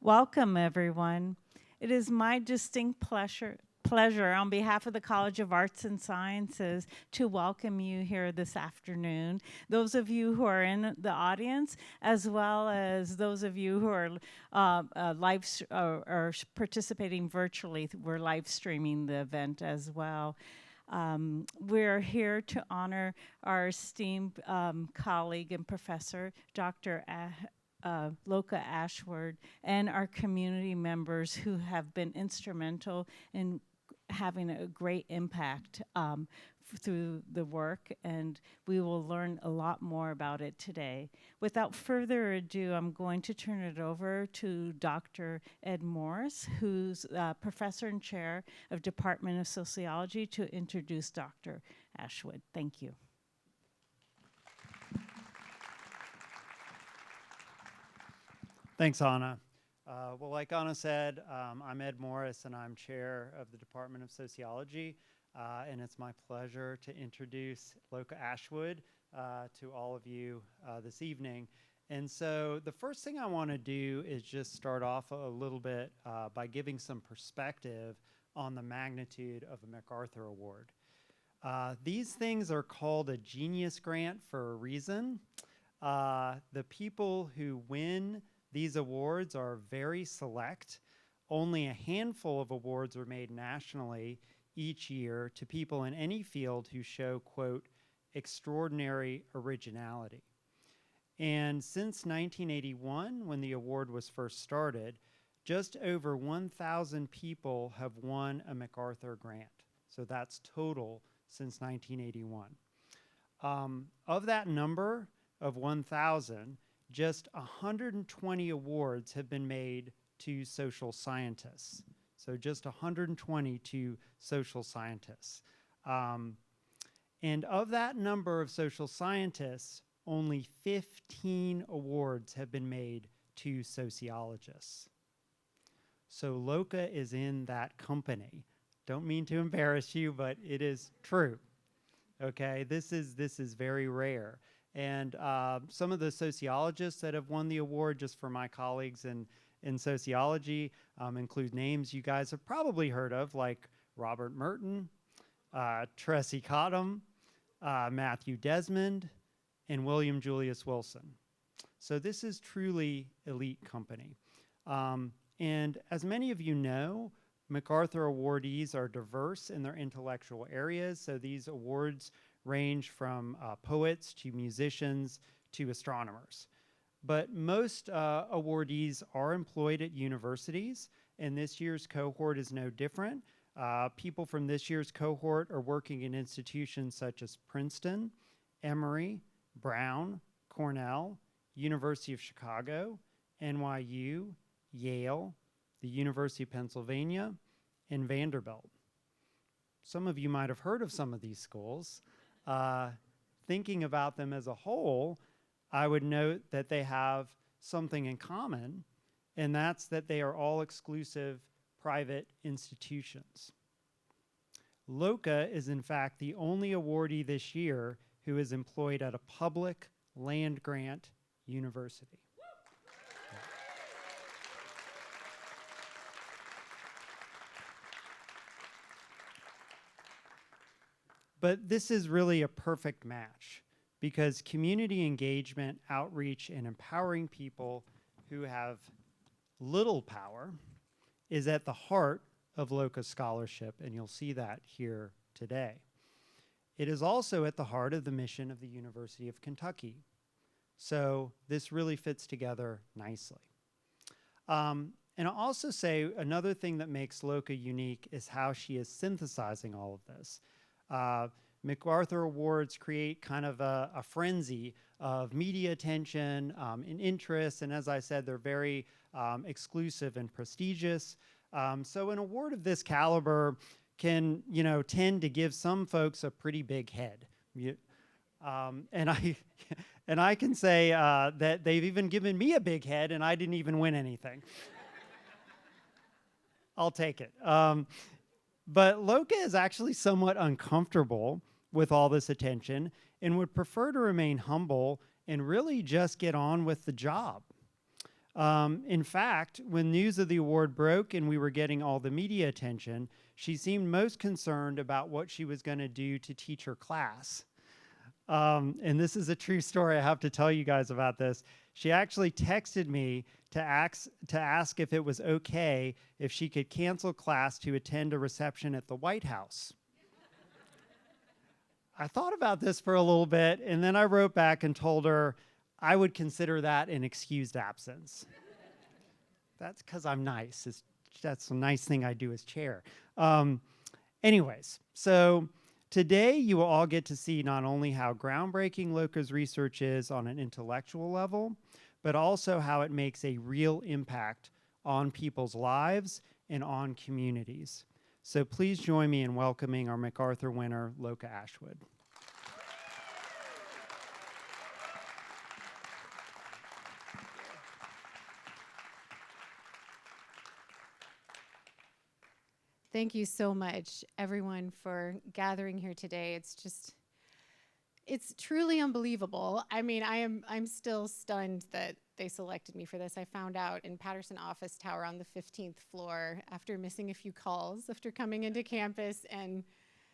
Welcome, everyone. It is my distinct pleasure on behalf of the College of Arts and Sciences to welcome you here this afternoon. Those of you who are in the audience, as well as those of you who are or participating virtually, we're live streaming the event as well. We're here to honor our esteemed colleague and professor, Dr. Loka Ashwood, and our community members who have been instrumental in having a great impact through the work, and we will learn a lot more about it today. Without further ado, I'm going to turn it over to Dr. Ed Morris, who's professor and chair of Department of Sociology, to introduce Dr. Ashwood. Thank you. Thanks, Anna. Well, like Anna said, I'm Ed Morris, and I'm chair of the Department of Sociology, and it's my pleasure to introduce Loka Ashwood to all of you this evening. And so the first thing I want to do is just start off a little bit by giving some perspective on the magnitude of a MacArthur Award. These things are called a Genius Grant for a reason. The people who win these awards are very select. Only a handful of awards are made nationally each year to people in any field who show, quote, extraordinary originality. And since 1981, when the award was first started, just over 1,000 people have won a MacArthur grant. So that's total since 1981. Of that number of 1,000, just 120 awards have been made to social scientists. So just 120 to social scientists. And of that number of social scientists, only 15 awards have been made to sociologists. So Loka is in that company. Don't mean to embarrass you, but it is true. Okay, this is very rare. And some of the sociologists that have won the award, just for my colleagues in sociology, include names you guys have probably heard of, like Robert Merton, Tressie Cottom, Matthew Desmond, and William Julius Wilson. So this is truly elite company. And as many of you know, MacArthur awardees are diverse in their intellectual areas. So these awards range from poets to musicians to astronomers. But most awardees are employed at universities, and this year's cohort is no different. People from this year's cohort are working in institutions such as Princeton, Emory, Brown, Cornell, University of Chicago, NYU, Yale, the University of Pennsylvania, and Vanderbilt. Some of you might have heard of some of these schools. Thinking about them as a whole, I would note that they have something in common, and that's that they are all exclusive private institutions. Loka is in fact the only awardee this year who is employed at a public land-grant university. But this is really a perfect match because community engagement, outreach, and empowering people who have little power is at the heart of Loka's scholarship, and you'll see that here today. It is also at the heart of the mission of the University of Kentucky. So this really fits together nicely. And I'll also say another thing that makes Loka unique is how she is synthesizing all of this. MacArthur Awards create kind of a frenzy of media attention and interest, and as I said, they're very exclusive and prestigious. So an award of this caliber can, tend to give some folks a pretty big head. And I can say that they've even given me a big head, and I didn't even win anything. I'll take it. But Loka is actually somewhat uncomfortable with all this attention and would prefer to remain humble and really just get on with the job. In fact, when news of the award broke and we were getting all the media attention, she seemed most concerned about what she was going to do to teach her class. And this is a true story. I have to tell you guys about this. She actually texted me to ask if it was okay if she could cancel class to attend a reception at the White House. I thought about this for a little bit, and then I wrote back and told her I would consider that an excused absence. That's because I'm nice. That's a nice thing I do as chair. Anyways, so today you will all get to see not only how groundbreaking Loka's research is on an intellectual level, but also how it makes a real impact on people's lives and on communities. So please join me in welcoming our MacArthur winner, Loka Ashwood. Thank you so much, everyone, for gathering here today. It's truly unbelievable. I mean, I'm still stunned that they selected me for this. I found out in Patterson Office Tower on the 15th floor after missing a few calls after coming into campus and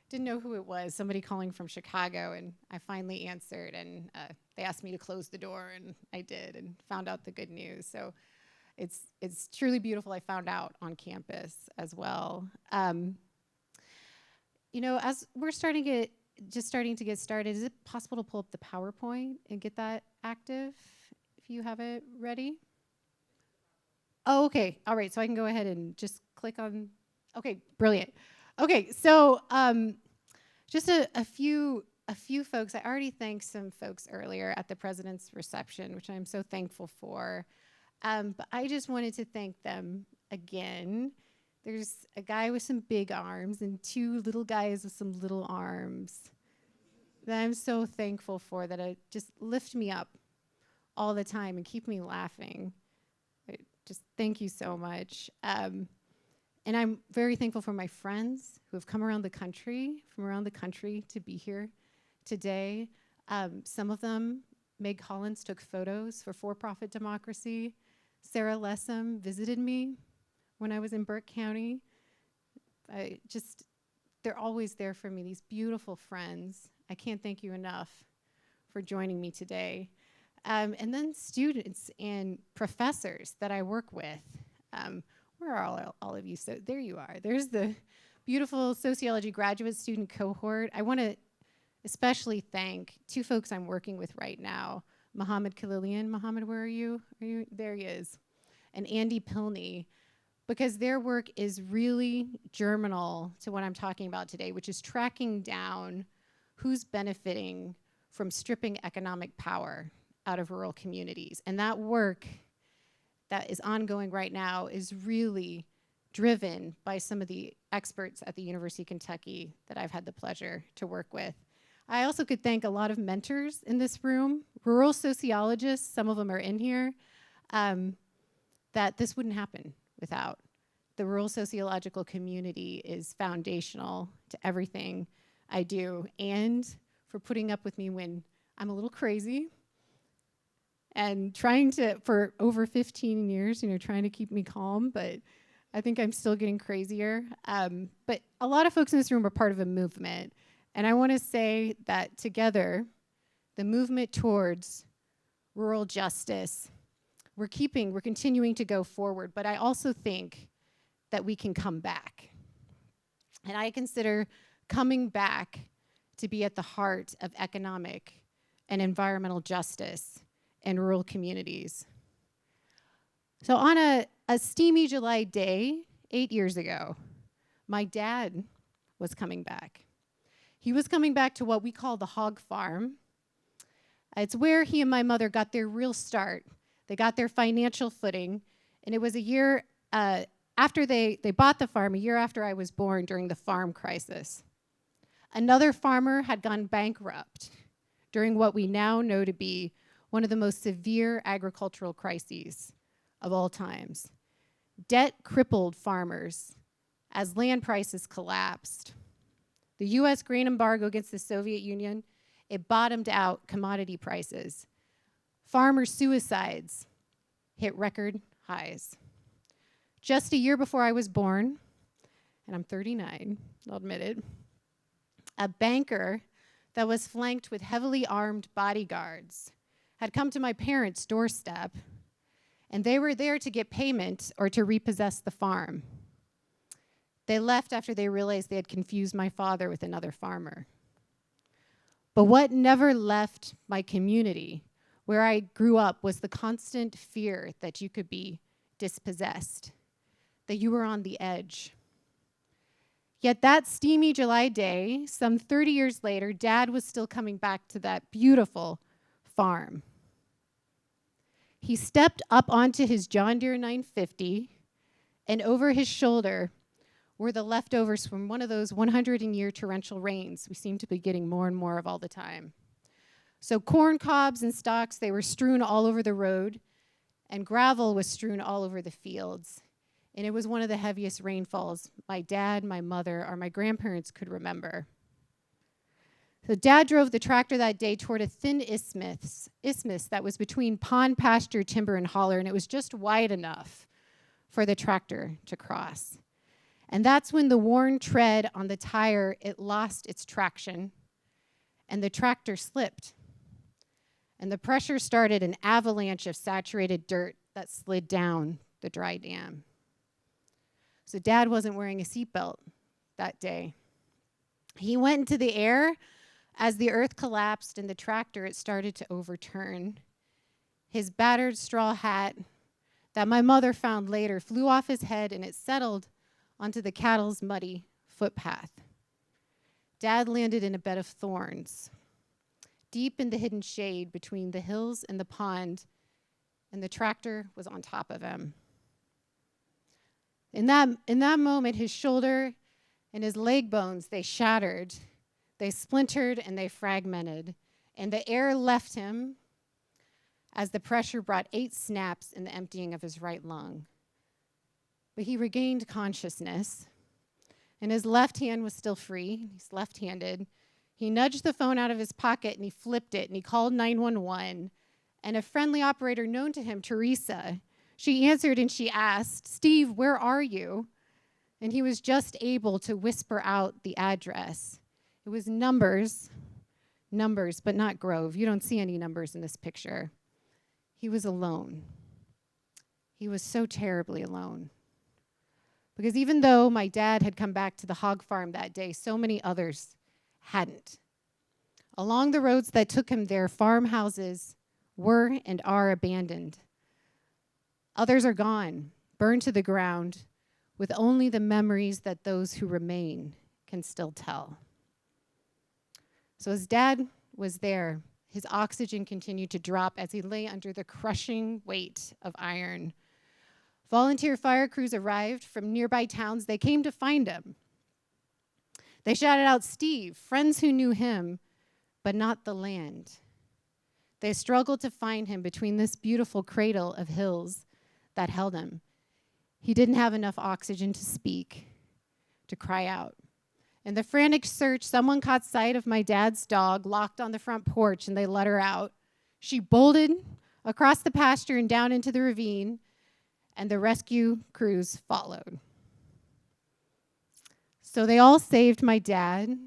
didn't know who it was, somebody calling from Chicago, and I finally answered, and they asked me to close the door, and I did, and found out the good news. So it's truly beautiful. I found out on campus as well. You know, as we're starting to get started, is it possible to pull up the PowerPoint and get that active if you have it ready? Oh, okay. All right. So I can go ahead and just click on. Okay, brilliant. Okay, so just a few folks. I already thanked some folks earlier at the president's reception, which I'm so thankful for. But I just wanted to thank them again. There's a guy with some big arms and two little guys with some little arms that I'm so thankful for, that just lift me up all the time and keep me laughing. Just thank you so much. And I'm very thankful for my friends who have come from around the country to be here today. Some of them, Meg Collins took photos for For-Profit Democracy. Sarah Lessam visited me when I was in Burke County. They're always there for me, these beautiful friends. I can't thank you enough for joining me today. And then students and professors that I work with. Where are all of you? So there you are. There's the beautiful sociology graduate student cohort. I want to especially thank two folks I'm working with right now. Mohammed Khalilian. Mohammed, where are you? There he is. And Andy Pilney, because their work is really germinal to what I'm talking about today, which is tracking down who's benefiting from stripping economic power out of rural communities. And that work that is ongoing right now is really driven by some of the experts at the University of Kentucky that I've had the pleasure to work with. I also could thank a lot of mentors in this room, rural sociologists, some of them are in here, that this wouldn't happen without. The rural sociological community is foundational to everything I do, and for putting up with me when I'm a little crazy and trying to, for over 15 years, trying to keep me calm, but I think I'm still getting crazier. But a lot of folks in this room are part of a movement. And I want to say that together, the movement towards rural justice, we're continuing to go forward, but I also think that we can come back. And I consider coming back to be at the heart of economic and environmental justice in rural communities. So on a steamy July day, 8 years ago, my dad was coming back. He was coming back to what we call the hog farm. It's where he and my mother got their real start. They got their financial footing, and it was a year after they bought the farm, a year after I was born, during the farm crisis. Another farmer had gone bankrupt during what we now know to be one of the most severe agricultural crises of all times. Debt crippled farmers as land prices collapsed. The US grain embargo against the Soviet Union, it bottomed out commodity prices. Farmer suicides hit record highs. Just a year before I was born, and I'm 39, I'll admit it, a banker that was flanked with heavily armed bodyguards had come to my parents' doorstep, and they were there to get payment or to repossess the farm. They left after they realized they had confused my father with another farmer. But what never left my community, where I grew up, was the constant fear that you could be dispossessed, that you were on the edge. Yet that steamy July day, some 30 years later, Dad was still coming back to that beautiful farm. He stepped up onto his John Deere 950, and over his shoulder were the leftovers from one of those 100-year torrential rains we seem to be getting more and more of all the time. So corn cobs and stalks, they were strewn all over the road, and gravel was strewn all over the fields. And it was one of the heaviest rainfalls my dad, my mother, or my grandparents could remember. So Dad drove the tractor that day toward a thin isthmus that was between pond pasture, timber, and holler, and it was just wide enough for the tractor to cross. And that's when the worn tread on the tire, it lost its traction, and the tractor slipped. And the pressure started an avalanche of saturated dirt that slid down the dry dam. So Dad wasn't wearing a seatbelt that day. He went into the air as the earth collapsed and the tractor, it started to overturn. His battered straw hat that my mother found later flew off his head, and it settled onto the cattle's muddy footpath. Dad landed in a bed of thorns, deep in the hidden shade between the hills and the pond, and the tractor was on top of him. In that moment, his shoulder and his leg bones, they shattered, they splintered, and they fragmented, and the air left him as the pressure brought 8 snaps in the emptying of his right lung. But he regained consciousness, and his left hand was still free. He's left-handed. He nudged the phone out of his pocket, and he flipped it, and he called 911, and a friendly operator known to him, Teresa, she answered and she asked, "Steve, where are you?" And he was just able to whisper out the address. It was numbers, but not Grove. You don't see any numbers in this picture. He was alone. He was so terribly alone. Because even though my dad had come back to the hog farm that day, so many others hadn't. Along the roads that took him there, farmhouses were and are abandoned. Others are gone, burned to the ground, with only the memories that those who remain can still tell. So as Dad was there, his oxygen continued to drop as he lay under the crushing weight of iron. Volunteer fire crews arrived from nearby towns. They came to find him. They shouted out, "Steve," friends who knew him, but not the land. They struggled to find him between this beautiful cradle of hills that held him. He didn't have enough oxygen to speak, to cry out. In the frantic search, someone caught sight of my dad's dog locked on the front porch, and they let her out. She bolted across the pasture and down into the ravine, and the rescue crews followed. So they all saved my dad.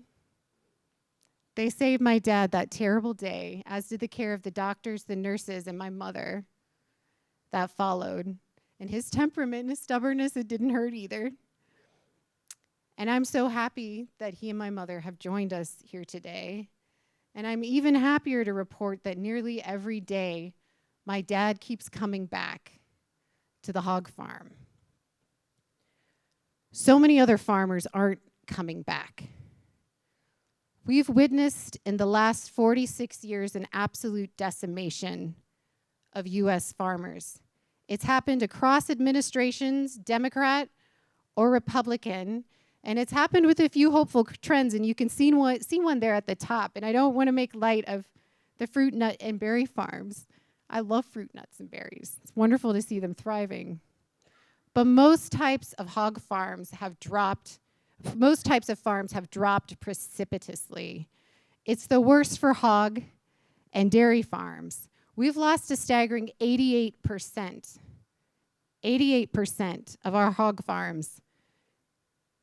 They saved my dad that terrible day, as did the care of the doctors, the nurses, and my mother that followed. And his temperament and his stubbornness, it didn't hurt either. And I'm so happy that he and my mother have joined us here today. And I'm even happier to report that nearly every day, my dad keeps coming back to the hog farm. So many other farmers aren't coming back. We've witnessed in the last 46 years an absolute decimation of U.S. farmers. It's happened across administrations, Democrat or Republican, and it's happened with a few hopeful trends, and you can see one there at the top. And I don't want to make light of the fruit, nut, and berry farms. I love fruit, nuts, and berries. It's wonderful to see them thriving. But most types of farms have dropped precipitously. It's the worst for hog and dairy farms, We've lost a staggering 88%. 88% of our hog farms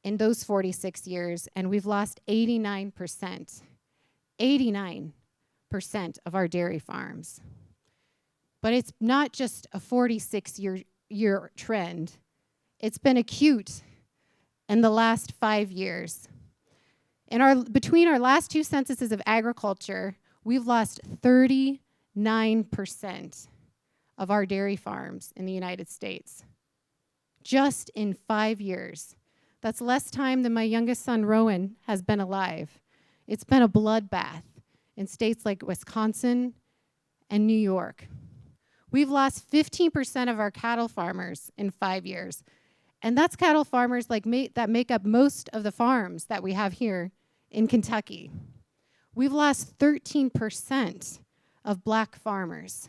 in those 46 years, and we've lost 89%. 89% of our dairy farms. But it's not just a 46-year trend. It's been acute in the last 5 years. Between our last two censuses of agriculture, we've lost 39% of our dairy farms in the United States. Just in 5 years. That's less time than my youngest son, Rowan, has been alive. It's been a bloodbath in states like Wisconsin and New York. We've lost 15% of our cattle farmers in 5 years. And that's cattle farmers that make up most of the farms that we have here in Kentucky. We've lost 13% of black farmers.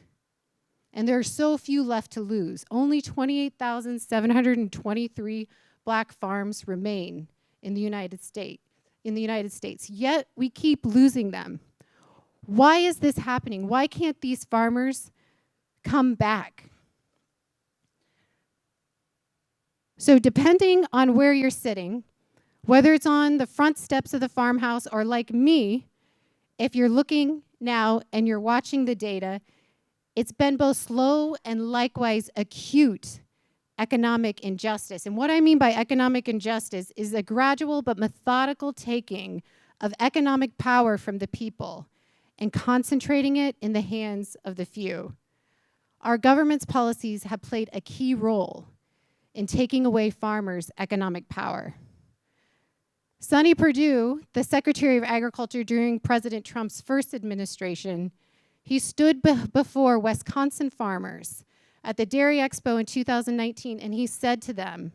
And there are so few left to lose. Only 28,723 black farms remain in the United States. Yet we keep losing them. Why is this happening? Why can't these farmers come back? So depending on where you're sitting, whether it's on the front steps of the farmhouse or like me, if you're looking now and you're watching the data, it's been both slow and likewise acute economic injustice. And what I mean by economic injustice is a gradual but methodical taking of economic power from the people and concentrating it in the hands of the few. Our government's policies have played a key role in taking away farmers' economic power. Sonny Perdue, the Secretary of Agriculture during President Trump's first administration, he stood before Wisconsin farmers at the Dairy Expo in 2019, and he said to them,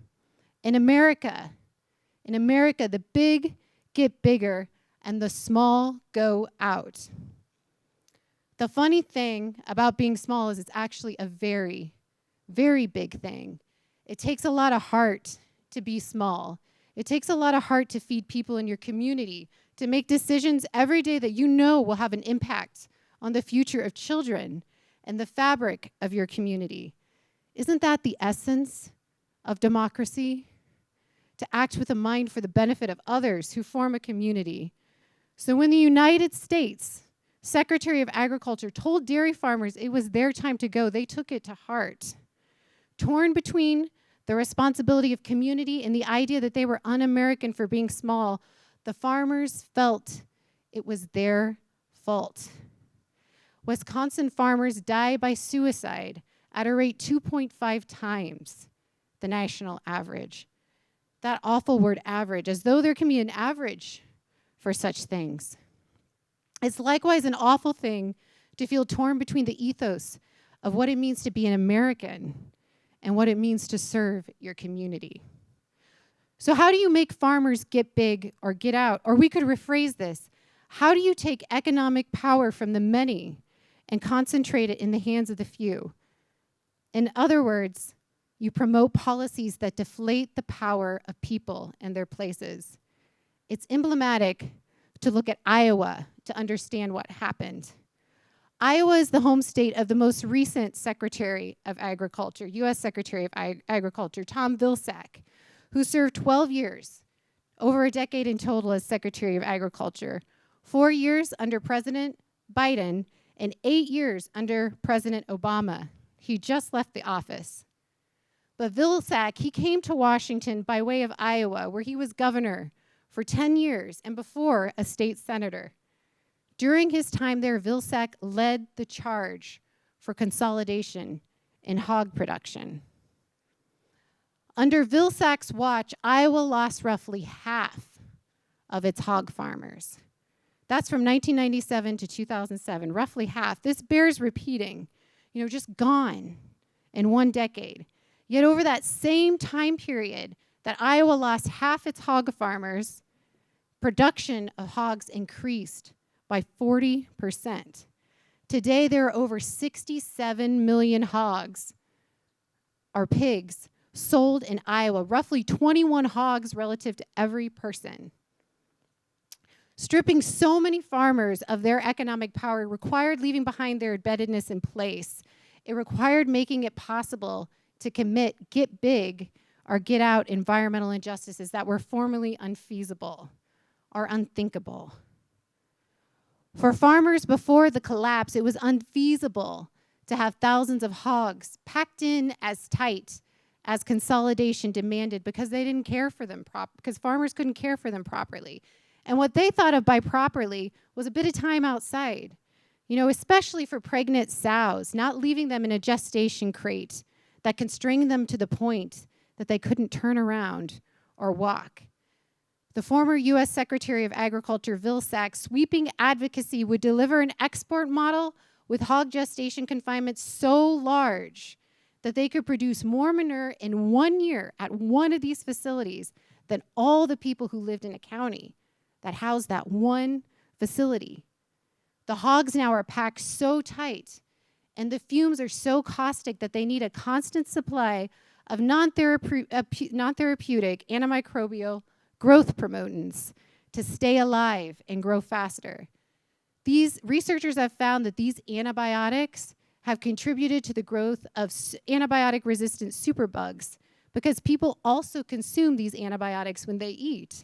in America, the big get bigger and the small go out. The funny thing about being small is it's actually a very, very big thing. It takes a lot of heart to be small. It takes a lot of heart to feed people in your community, to make decisions every day that you know will have an impact on the future of children and the fabric of your community. Isn't that the essence of democracy? To act with a mind for the benefit of others who form a community. So when the United States Secretary of Agriculture told dairy farmers it was their time to go, they took it to heart. Torn between the responsibility of community and the idea that they were un-American for being small, the farmers felt it was their fault. Wisconsin farmers die by suicide at a rate 2.5 times the national average. That awful word average, as though there can be an average for such things. It's likewise an awful thing to feel torn between the ethos of what it means to be an American and what it means to serve your community. So how do you make farmers get big or get out? Or we could rephrase this. How do you take economic power from the many and concentrate it in the hands of the few? In other words, you promote policies that deflate the power of people and their places. It's emblematic to look at Iowa to understand what happened. Iowa is the home state of the most recent Secretary of Agriculture, U.S. Secretary of Agriculture, Tom Vilsack, who served 12 years, over a decade in total as Secretary of Agriculture, 4 years under President Biden, and 8 years under President Obama. He just left the office. But Vilsack, he came to Washington by way of Iowa, where he was governor for 10 years and before a state senator. During his time there, Vilsack led the charge for consolidation in hog production. Under Vilsack's watch, Iowa lost roughly half of its hog farmers. That's from 1997 to 2007, roughly half. This bears repeating, just gone in 1 decade. Yet over that same time period that Iowa lost half its hog farmers, production of hogs increased by 40%. Today, there are over 67 million hogs, or pigs, sold in Iowa, roughly 21 hogs relative to every person. Stripping so many farmers of their economic power required leaving behind their embeddedness in place. It required making it possible to commit, get big, or get out environmental injustices that were formerly unfeasible or unthinkable. For farmers before the collapse, it was unfeasible to have thousands of hogs packed in as tight as consolidation demanded because they didn't care for them because farmers couldn't care for them properly. And what they thought of by properly was a bit of time outside, you know, especially for pregnant sows, not leaving them in a gestation crate that constrained them to the point that they couldn't turn around or walk. The former U.S. Secretary of Agriculture, Vilsack's sweeping advocacy would deliver an export model with hog gestation confinement so large that they could produce more manure in 1 year at one of these facilities than all the people who lived in a county that housed that one facility. The hogs now are packed so tight and the fumes are so caustic that they need a constant supply of non-therapeutic antimicrobial growth promotants to stay alive and grow faster. These researchers have found that these antibiotics have contributed to the growth of antibiotic-resistant superbugs because people also consume these antibiotics when they eat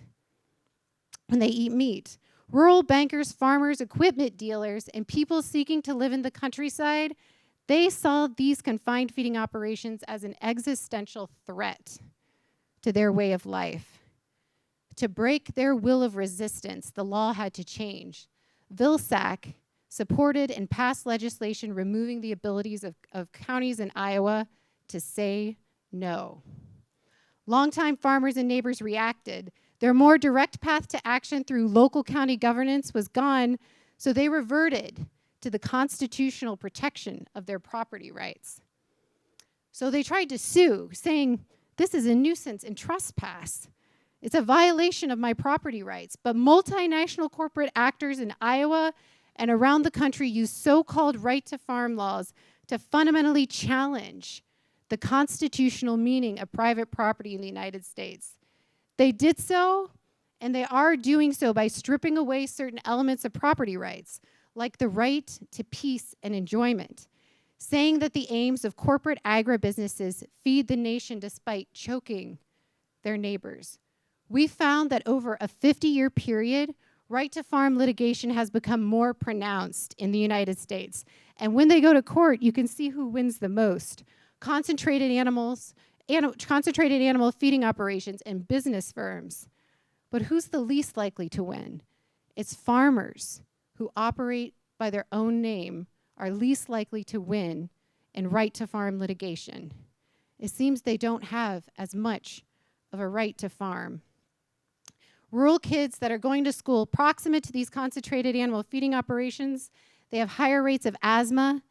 meat. Rural bankers, farmers, equipment dealers, and people seeking to live in the countryside, they saw these confined feeding operations as an existential threat to their way of life. To break their will of resistance, the law had to change. Vilsack supported and passed legislation removing the abilities of counties in Iowa to say no. Longtime farmers and neighbors reacted. Their more direct path to action through local county governance was gone, so they reverted to the constitutional protection of their property rights. So they tried to sue, saying, this is a nuisance and trespass. It's a violation of my property rights. But multinational corporate actors in Iowa and around the country use so-called right-to-farm laws to fundamentally challenge the constitutional meaning of private property in the United States. They did so, and they are doing so by stripping away certain elements of property rights, like the right to peace and enjoyment, saying that the aims of corporate agribusinesses feed the nation despite choking their neighbors. We found that over a 50-year period, right-to-farm litigation has become more pronounced in the United States. And when they go to court, you can see who wins the most. Concentrated animal feeding operations and business firms. But who's the least likely to win? It's farmers who operate by their own name are least likely to win in right-to-farm litigation. It seems they don't have as much of a right to farm. Rural kids that are going to school proximate to these concentrated animal feeding operations, they have higher rates of asthma.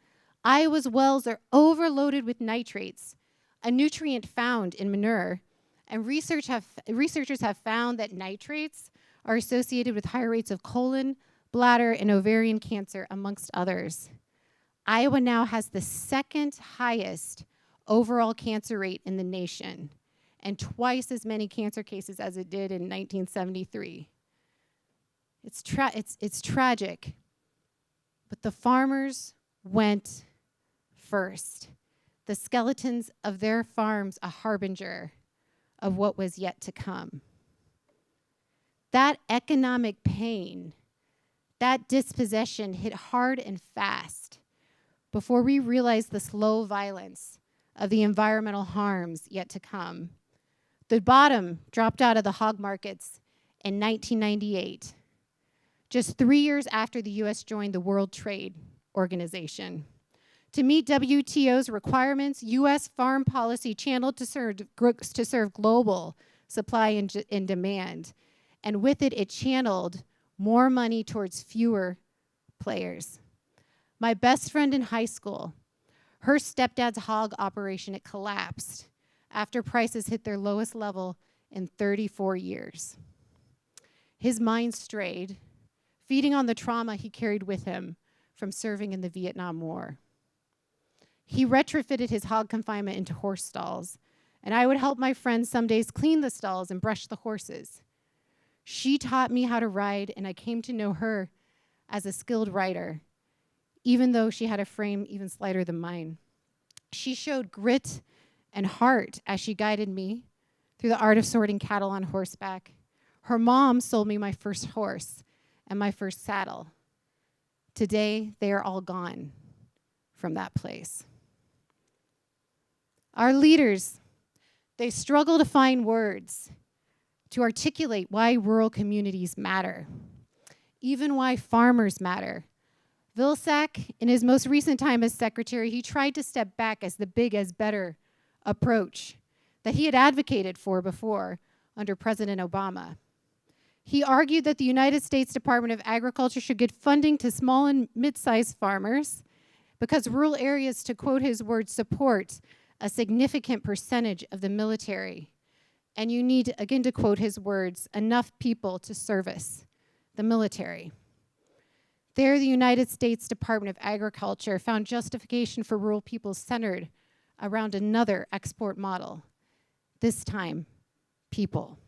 Iowa's wells are overloaded with nitrates, a nutrient found in manure, and researchers have found that nitrates are associated with higher rates of colon, bladder, and ovarian cancer, amongst others. Iowa now has the second highest overall cancer rate in the nation, and twice as many cancer cases as it did in 1973. It's tragic, but the farmers went first. The skeletons of their farms, a harbinger of what was yet to come. That economic pain, that dispossession hit hard and fast before we realized the slow violence of the environmental harms yet to come. The bottom dropped out of the hog markets in 1998, just 3 years after the U.S. joined the World Trade Organization. To meet WTO's requirements, U.S. farm policy channeled to serve global supply and demand. And with it, it channeled more money towards fewer players. My best friend in high school, her stepdad's hog operation, it collapsed after prices hit their lowest level in 34 years. His mind strayed, feeding on the trauma he carried with him from serving in the Vietnam War. He retrofitted his hog confinement into horse stalls, and I would help my friends some days clean the stalls and brush the horses. She taught me how to ride, and I came to know her as a skilled rider, even though she had a frame even slighter than mine. She showed grit and heart as she guided me through the art of sorting cattle on horseback. Her mom sold me my first horse and my first saddle. Today, they are all gone from that place. Our leaders, they struggle to find words to articulate why rural communities matter, even why farmers matter. Vilsack, in his most recent time as secretary, he tried to step back as the big as better approach that he had advocated for before under President Obama. He argued that the United States Department of Agriculture should get funding to small and mid-sized farmers because rural areas, to quote his words, support a significant percentage of the military. And you need, again to quote his words, enough people to service the military. There, the United States Department of Agriculture found justification for rural people centered around another export model, this time, people.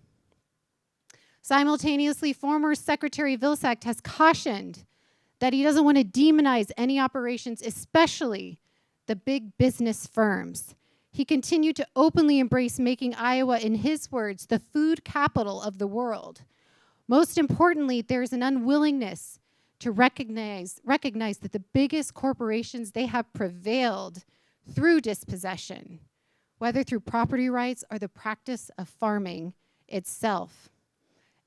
Simultaneously, former Secretary Vilsack has cautioned that he doesn't want to demonize any operations, especially the big business firms. He continued to openly embrace making Iowa, in his words, the food capital of the world. Most importantly, there's an unwillingness to recognize that the biggest corporations, they have prevailed through dispossession, whether through property rights or the practice of farming itself.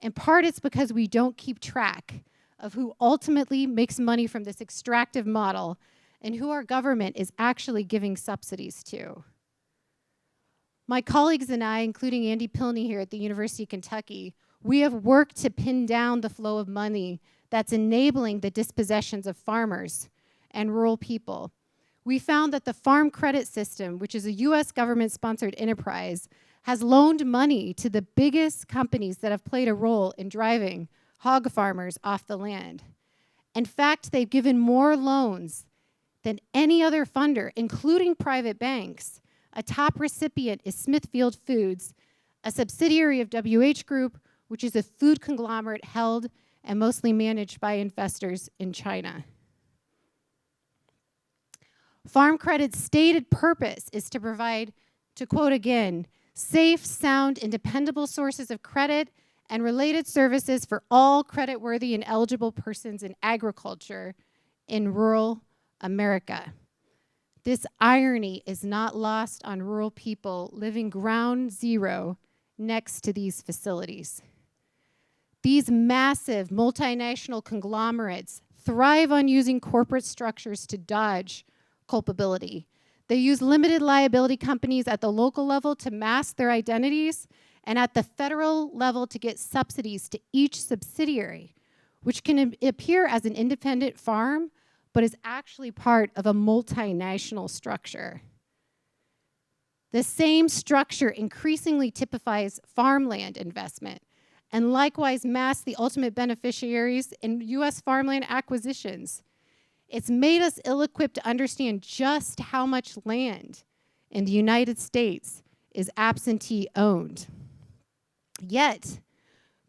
In part, it's because we don't keep track of who ultimately makes money from this extractive model and who our government is actually giving subsidies to. My colleagues and I, including Andy Pilney here at the University of Kentucky, we have worked to pin down the flow of money that's enabling the dispossessions of farmers and rural people. We found that the Farm Credit System, which is a US government-sponsored enterprise, has loaned money to the biggest companies that have played a role in driving hog farmers off the land. In fact, they've given more loans than any other funder, including private banks. A top recipient is Smithfield Foods, a subsidiary of WH Group, which is a food conglomerate held and mostly managed by investors in China. Farm Credit's stated purpose is to provide, to quote again, safe, sound, and dependable sources of credit and related services for all creditworthy and eligible persons in agriculture in rural America. This irony is not lost on rural people living ground zero next to these facilities. These massive multinational conglomerates thrive on using corporate structures to dodge culpability. They use limited liability companies at the local level to mask their identities and at the federal level to get subsidies to each subsidiary, which can appear as an independent farm, but is actually part of a multinational structure. The same structure increasingly typifies farmland investment and likewise masks the ultimate beneficiaries in US farmland acquisitions. It's made us ill-equipped to understand just how much land in the United States is absentee-owned. Yet,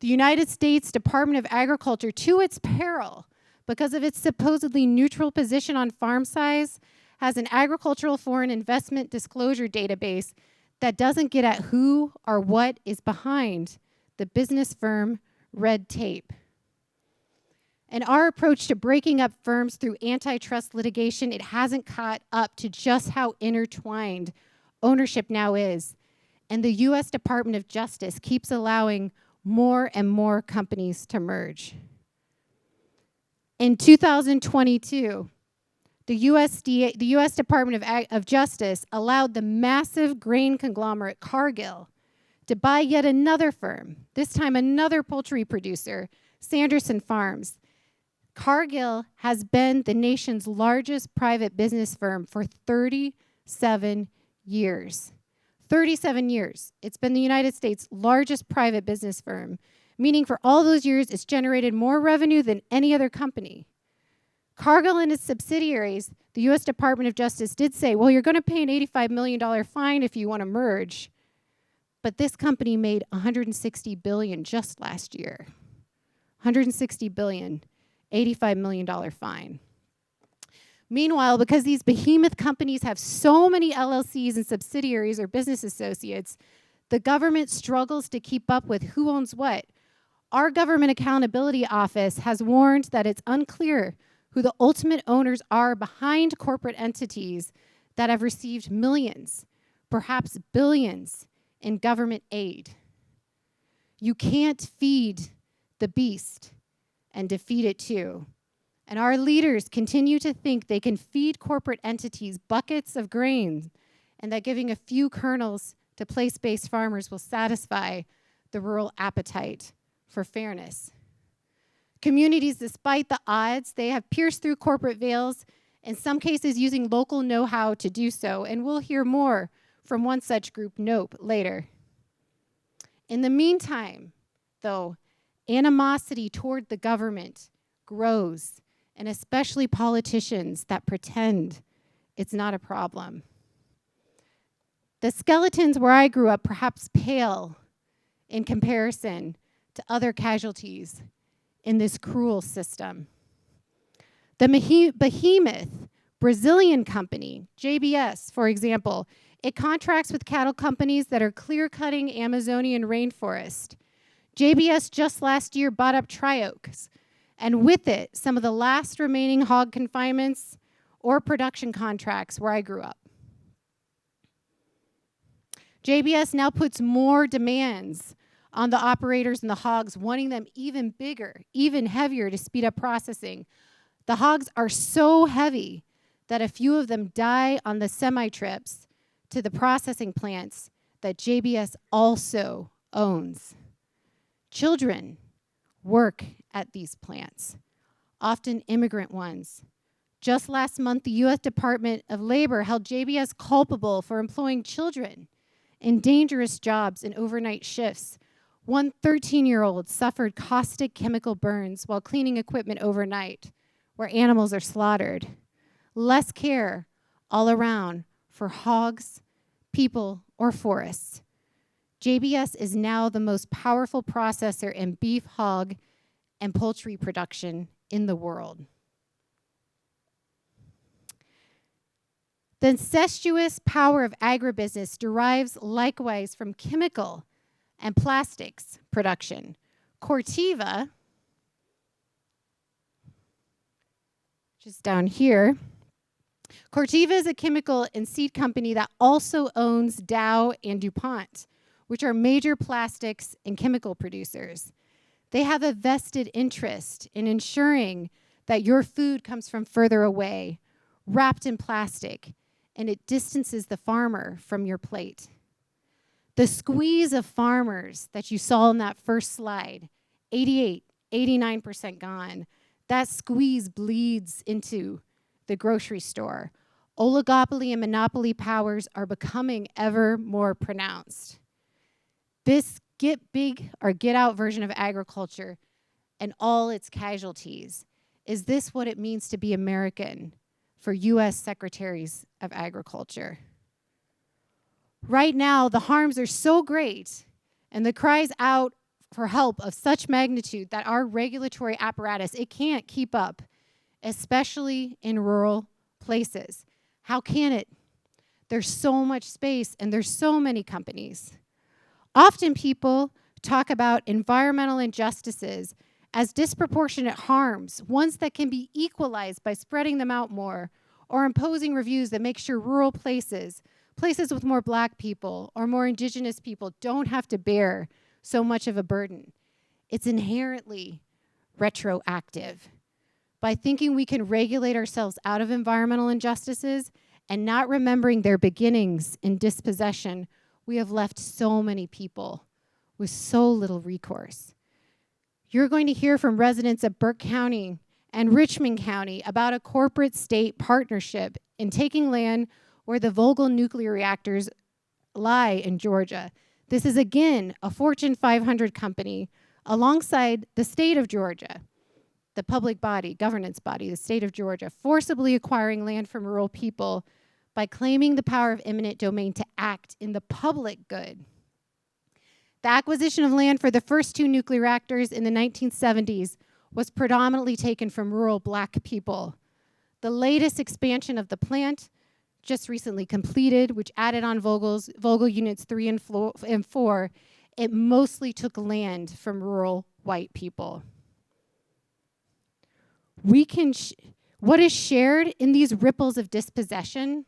the United States Department of Agriculture, to its peril, because of its supposedly neutral position on farm size, has an agricultural foreign investment disclosure database that doesn't get at who or what is behind the business firm red tape. And our approach to breaking up firms through antitrust litigation, it hasn't caught up to just how intertwined ownership now is. And the US Department of Justice keeps allowing more and more companies to merge. In 2022, the US Department of Justice allowed the massive grain conglomerate Cargill to buy yet another firm, this time another poultry producer, Sanderson Farms. Cargill has been the nation's largest private business firm for 37 years. 37 years. It's been the United States' largest private business firm, meaning for all those years, it's generated more revenue than any other company. Cargill and its subsidiaries, the US Department of Justice did say, well, you're going to pay an $85 million fine if you want to merge. But this company made $160 billion just last year. $160 billion, $85 million fine. Meanwhile, because these behemoth companies have so many LLCs and subsidiaries or business associates, the government struggles to keep up with who owns what. Our Government Accountability Office has warned that it's unclear who the ultimate owners are behind corporate entities that have received millions, perhaps billions, in government aid. You can't feed the beast and defeat it too. And our leaders continue to think they can feed corporate entities buckets of grain and that giving a few kernels to place-based farmers will satisfy the rural appetite for fairness. Communities, despite the odds, they have pierced through corporate veils, in some cases using local know-how to do so, and we'll hear more from one such group, Nope, later. In the meantime, though, animosity toward the government grows, and especially politicians that pretend it's not a problem. The skeletons where I grew up perhaps pale in comparison to other casualties in this cruel system. The behemoth Brazilian company, JBS, for example, it contracts with cattle companies that are clear-cutting Amazonian rainforest. JBS just last year bought up Trioaks, and with it, some of the last remaining hog confinements or production contracts where I grew up. JBS now puts more demands on the operators and the hogs, wanting them even bigger, even heavier to speed up processing. The hogs are so heavy that a few of them die on the semi-trips to the processing plants that JBS also owns. Children work at these plants, often immigrant ones. Just last month, the U.S. Department of Labor held JBS culpable for employing children in dangerous jobs and overnight shifts. One 13-year-old suffered caustic chemical burns while cleaning equipment overnight, where animals are slaughtered. Less care all around for hogs, people, or forests. JBS is now the most powerful processor in beef, hog, and poultry production in the world. The incestuous power of agribusiness derives likewise from chemical and plastics production. Corteva, just down here, Corteva is a chemical and seed company that also owns Dow and DuPont, which are major plastics and chemical producers. They have a vested interest in ensuring that your food comes from further away, wrapped in plastic, and it distances the farmer from your plate. The squeeze of farmers that you saw in that first slide, 88, 89% gone, that squeeze bleeds into the grocery store. Oligopoly and monopoly powers are becoming ever more pronounced. This get big or get out version of agriculture and all its casualties, is this what it means to be American for U.S. Secretaries of Agriculture? Right now, the harms are so great and the cries out for help of such magnitude that our regulatory apparatus, it can't keep up, especially in rural places. How can it? There's so much space and there's so many companies. Often people talk about environmental injustices as disproportionate harms, ones that can be equalized by spreading them out more, or imposing reviews that make sure rural places with more Black people or more Indigenous people don't have to bear so much of a burden. It's inherently retroactive. By thinking we can regulate ourselves out of environmental injustices and not remembering their beginnings in dispossession, we have left so many people with so little recourse. You're going to hear from residents of Burke County and Richmond County about a corporate-state partnership in taking land where the Vogtle nuclear reactors lie in Georgia. This is, again, a Fortune 500 company alongside the state of Georgia, the public body, governance body, the state of Georgia, forcibly acquiring land from rural people by claiming the power of eminent domain to act in the public good. The acquisition of land for the first 2 nuclear reactors in the 1970s was predominantly taken from rural black people. The latest expansion of the plant, just recently completed, which added on Vogtle Units 3 and 4, it mostly took land from rural white people. What is shared in these ripples of dispossession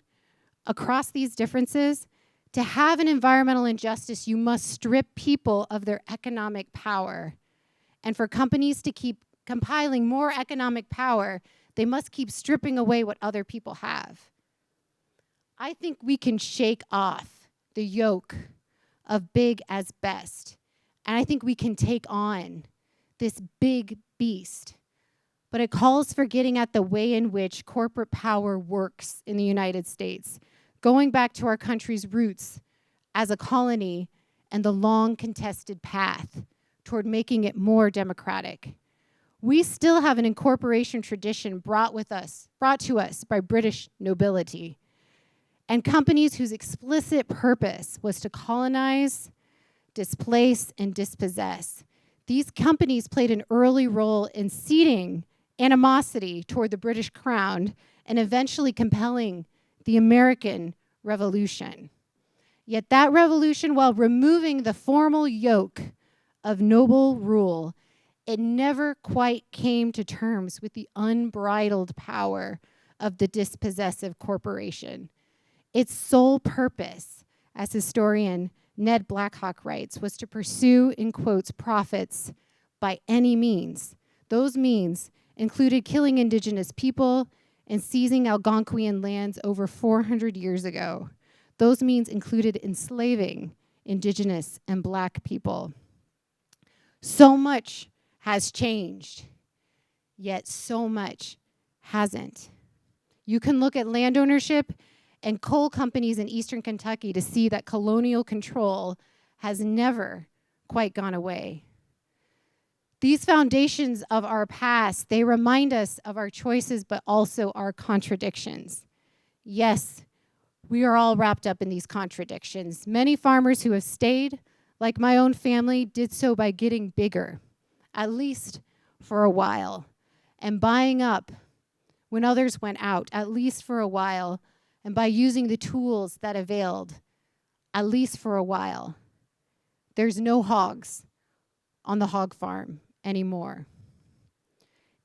across these differences? To have an environmental injustice, you must strip people of their economic power. And for companies to keep compiling more economic power, they must keep stripping away what other people have. I think we can shake off the yoke of big as best. And I think we can take on this big beast. But it calls for getting at the way in which corporate power works in the United States, going back to our country's roots as a colony and the long contested path toward making it more democratic. We still have an incorporation tradition brought to us by British nobility, and companies whose explicit purpose was to colonize, displace, and dispossess. These companies played an early role in seeding animosity toward the British crown and eventually compelling the American Revolution. Yet that revolution, while removing the formal yoke of noble rule, it never quite came to terms with the unbridled power of the dispossessive corporation. Its sole purpose, as historian Ned Blackhawk writes, was to pursue, in quotes, profits by any means. Those means included killing indigenous people and seizing Algonquian lands over 400 years ago. Those means included enslaving indigenous and black people. So much has changed, yet so much hasn't. You can look at land ownership and coal companies in eastern Kentucky to see that colonial control has never quite gone away. These foundations of our past, they remind us of our choices, but also our contradictions. Yes, we are all wrapped up in these contradictions. Many farmers who have stayed, like my own family, did so by getting bigger, at least for a while, and buying up when others went out, at least for a while, and by using the tools that availed, at least for a while. There's no hogs on the hog farm anymore.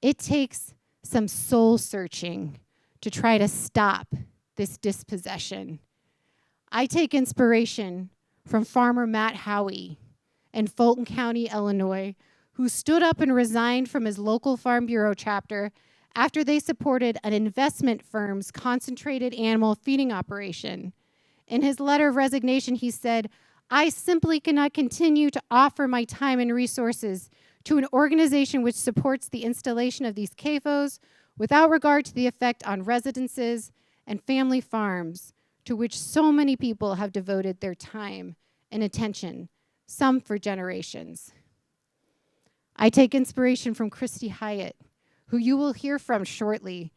It takes some soul searching to try to stop this dispossession. I take inspiration from farmer Matt Howey in Fulton County, Illinois, who stood up and resigned from his local Farm Bureau chapter after they supported an investment firm's concentrated animal feeding operation. In his letter of resignation, he said, "I simply cannot continue to offer my time and resources to an organization which supports the installation of these CAFOs without regard to the effect on residences and family farms to which so many people have devoted their time and attention, some for generations." I take inspiration from Christy Hiett, who you will hear from shortly.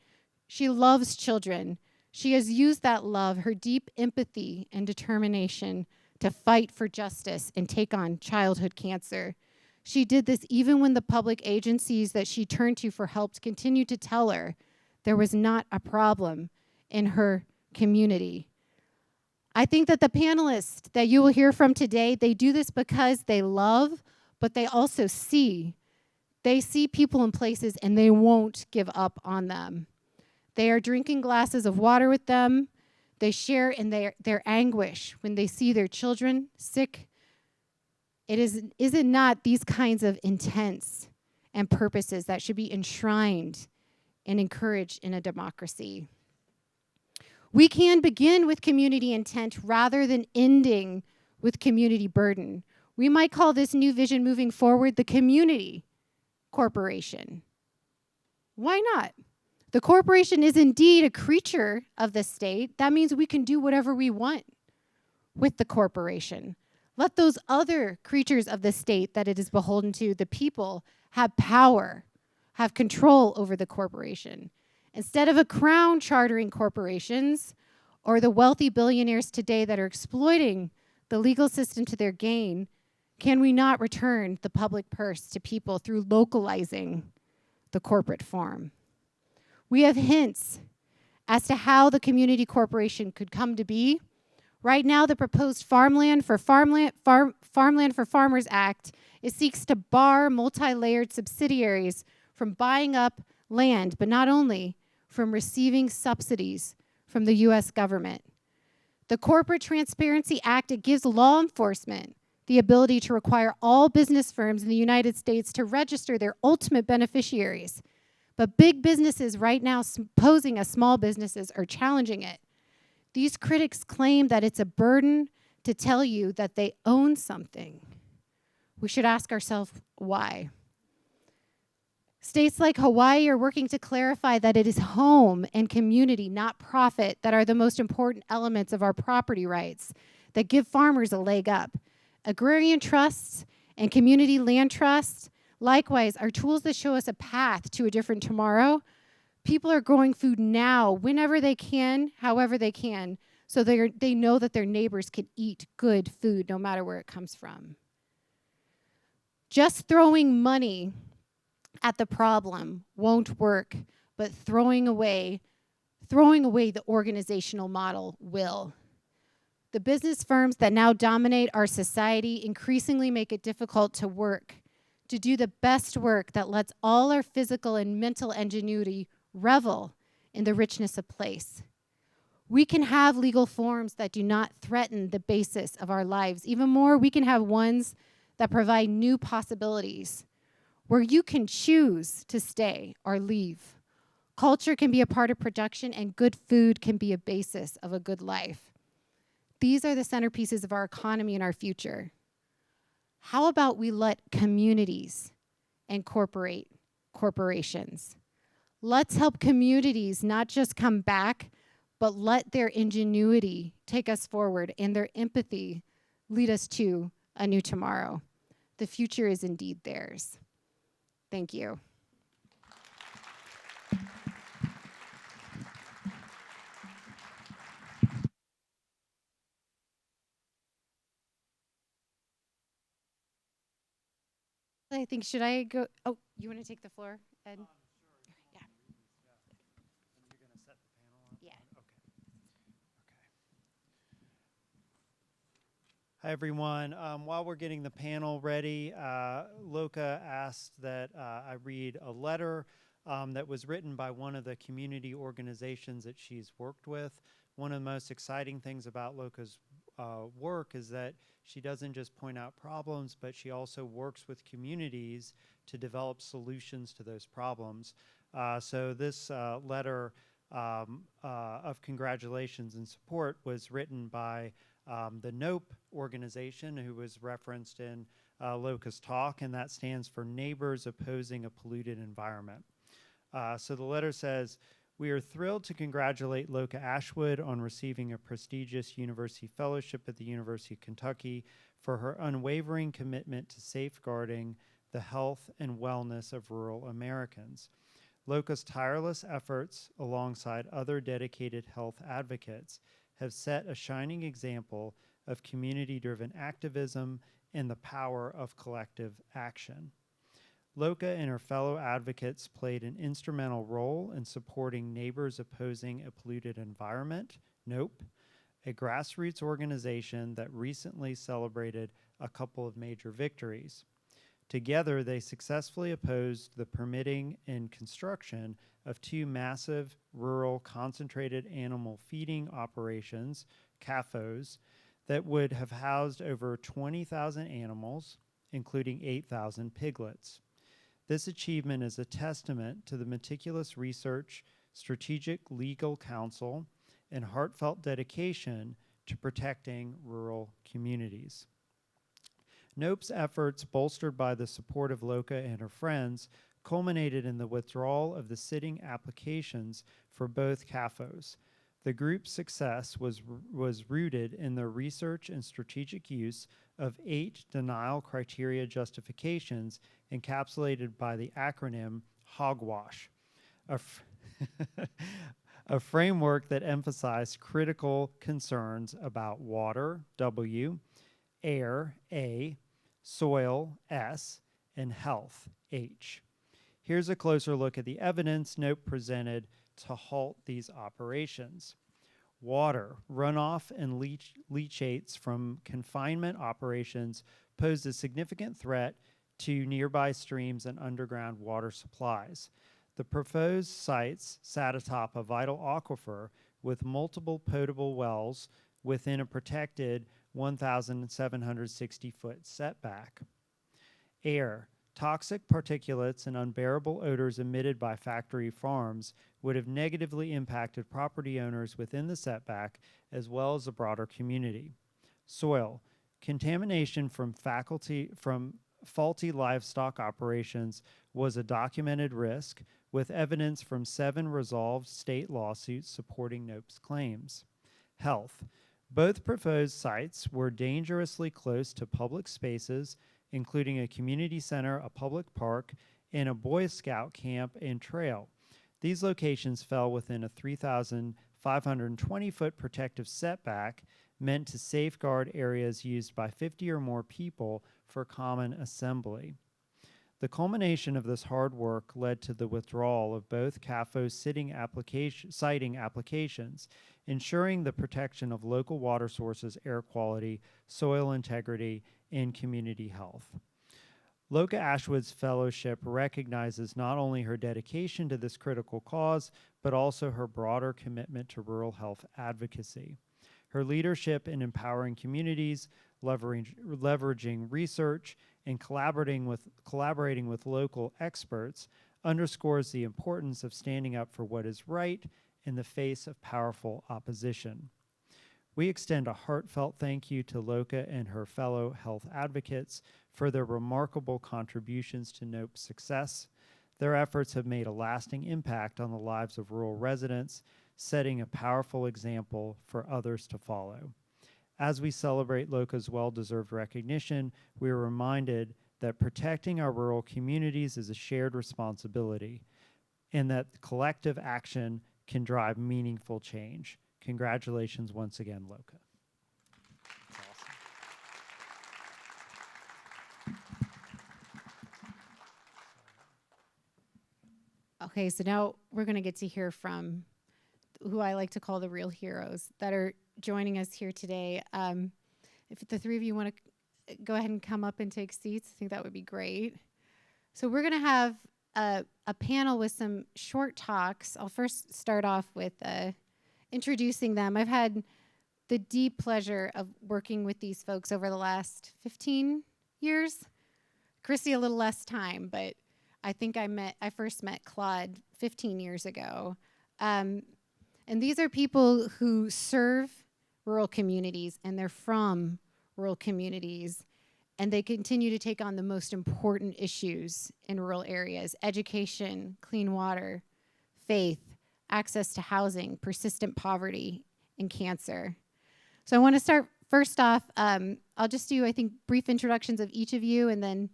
She loves children. She has used that love, her deep empathy and determination to fight for justice and take on childhood cancer. She did this even when the public agencies that she turned to for help continued to tell her there was not a problem in her community. I think that the panelists that you will hear from today, they do this because they love, but they also see. They see people in places and they won't give up on them. They are drinking glasses of water with them. They share in their anguish when they see their children sick. Is it not these kinds of intents and purposes that should be enshrined and encouraged in a democracy? We can begin with community intent rather than ending with community burden. We might call this new vision moving forward the community corporation. Why not? The corporation is indeed a creature of the state. That means we can do whatever we want with the corporation. Let those other creatures of the state that it is beholden to, the people, have power, have control over the corporation. Instead of a crown chartering corporations or the wealthy billionaires today that are exploiting the legal system to their gain, Can we not return the public purse to people through localizing the corporate farm? We have hints as to how the community corporation could come to be. Right now, the proposed Farmland for Farmers Act seeks to bar multi-layered subsidiaries from buying up land, but not only from receiving subsidies from the U.S. government. The Corporate Transparency Act, it gives law enforcement the ability to require all business firms in the United States to register their ultimate beneficiaries. But big businesses right now posing as small businesses are challenging it. These critics claim that it's a burden to tell you that they own something. We should ask ourselves why. States like Hawaii are working to clarify that it is home and community, not profit, that are the most important elements of our property rights that give farmers a leg up. Agrarian trusts and community land trusts, likewise, are tools that show us a path to a different tomorrow. People are growing food now, whenever they can, however they can, so they know that their neighbors can eat good food no matter where it comes from. Just throwing money at the problem won't work, but throwing away the organizational model will. The business firms that now dominate our society increasingly make it difficult to do the best work that lets all our physical and mental ingenuity revel in the richness of place. We can have legal forms that do not threaten the basis of our lives. Even more, we can have ones that provide new possibilities where you can choose to stay or leave. Culture can be a part of production, and good food can be a basis of a good life. These are the centerpieces of our economy and our future. How about we let communities incorporate corporations? Let's help communities not just come back, but let their ingenuity take us forward and their empathy lead us to a new tomorrow. The future is indeed theirs. Thank you. I think, should I go? Oh, you want to take the floor, Ed? Sure. Yeah. And you're going to set the panel up? Yeah. Okay. Hi, everyone. While we're getting the panel ready, Loka asked that I read a letter that was written by one of the community organizations that she's worked with. One of the most exciting things about Loka's work is that she doesn't just point out problems, but she also works with communities to develop solutions to those problems. So this letter of congratulations and support was written by the NOPE organization, who was referenced in Loka's talk, and that stands for Neighbors Opposing a Polluted Environment. So the letter says, "We are thrilled to congratulate Loka Ashwood on receiving a prestigious university fellowship at the University of Kentucky for her unwavering commitment to safeguarding the health and wellness of rural Americans. Loka's tireless efforts, alongside other dedicated health advocates, have set a shining example of community-driven activism and the power of collective action. Loka and her fellow advocates played an instrumental role in supporting Neighbors Opposing a Polluted Environment, NOPE, a grassroots organization that recently celebrated a couple of major victories. Together, they successfully opposed the permitting and construction of two massive rural concentrated animal feeding operations, CAFOs, that would have housed over 20,000 animals, including 8,000 piglets. This achievement is a testament to the meticulous research, strategic legal counsel, and heartfelt dedication to protecting rural communities. NOPE's efforts, bolstered by the support of Loka and her friends, culminated in the withdrawal of the sitting applications for both CAFOs. The group's success was rooted in the research and strategic use of 8 denial criteria justifications encapsulated by the acronym HOGWASH, a framework that emphasized critical concerns about water, W, air, A, soil, S, and health, H. Here's a closer look at the evidence Nope presented to halt these operations. Water, runoff, and leachates from confinement operations posed a significant threat to nearby streams and underground water supplies. The proposed sites sat atop a vital aquifer with multiple potable wells within a protected 1,760-foot setback. Air, toxic particulates and unbearable odors emitted by factory farms would have negatively impacted property owners within the setback as well as the broader community. Soil, contamination from faulty livestock operations was a documented risk, with evidence from 7 resolved state lawsuits supporting Nope's claims. Health, both proposed sites were dangerously close to public spaces, including a community center, a public park, and a Boy Scout camp and trail. These locations fell within a 3,520-foot protective setback meant to safeguard areas used by 50 or more people for common assembly. The culmination of this hard work led to the withdrawal of both CAFO's siting applications, ensuring the protection of local water sources, air quality, soil integrity, and community health. Loka Ashwood's fellowship recognizes not only her dedication to this critical cause, but also her broader commitment to rural health advocacy. Her leadership in empowering communities, leveraging research, and collaborating with local experts underscores the importance of standing up for what is right in the face of powerful opposition. We extend a heartfelt thank you to Loka and her fellow health advocates for their remarkable contributions to Nope's success. Their efforts have made a lasting impact on the lives of rural residents, setting a powerful example for others to follow. As we celebrate Loka's well-deserved recognition, we are reminded that protecting our rural communities is a shared responsibility and that collective action can drive meaningful change. Congratulations once again, Loka. That's awesome. Okay, so now we're going to get to hear from who I like to call the real heroes that are joining us here today. If the three of you want to go ahead and come up and take seats, I think that would be great. So we're going to have a panel with some short talks. I'll first start off with introducing them. I've had the deep pleasure of working with these folks over the last 15 years. Christy, a little less time, but I think I first met Claude 15 years ago. And these are people who serve rural communities, and they're from rural communities, and they continue to take on the most important issues in rural areas: education, clean water, faith, access to housing, persistent poverty, and cancer. So I want to start first off, I'll just do, I think, brief introductions of each of you, and then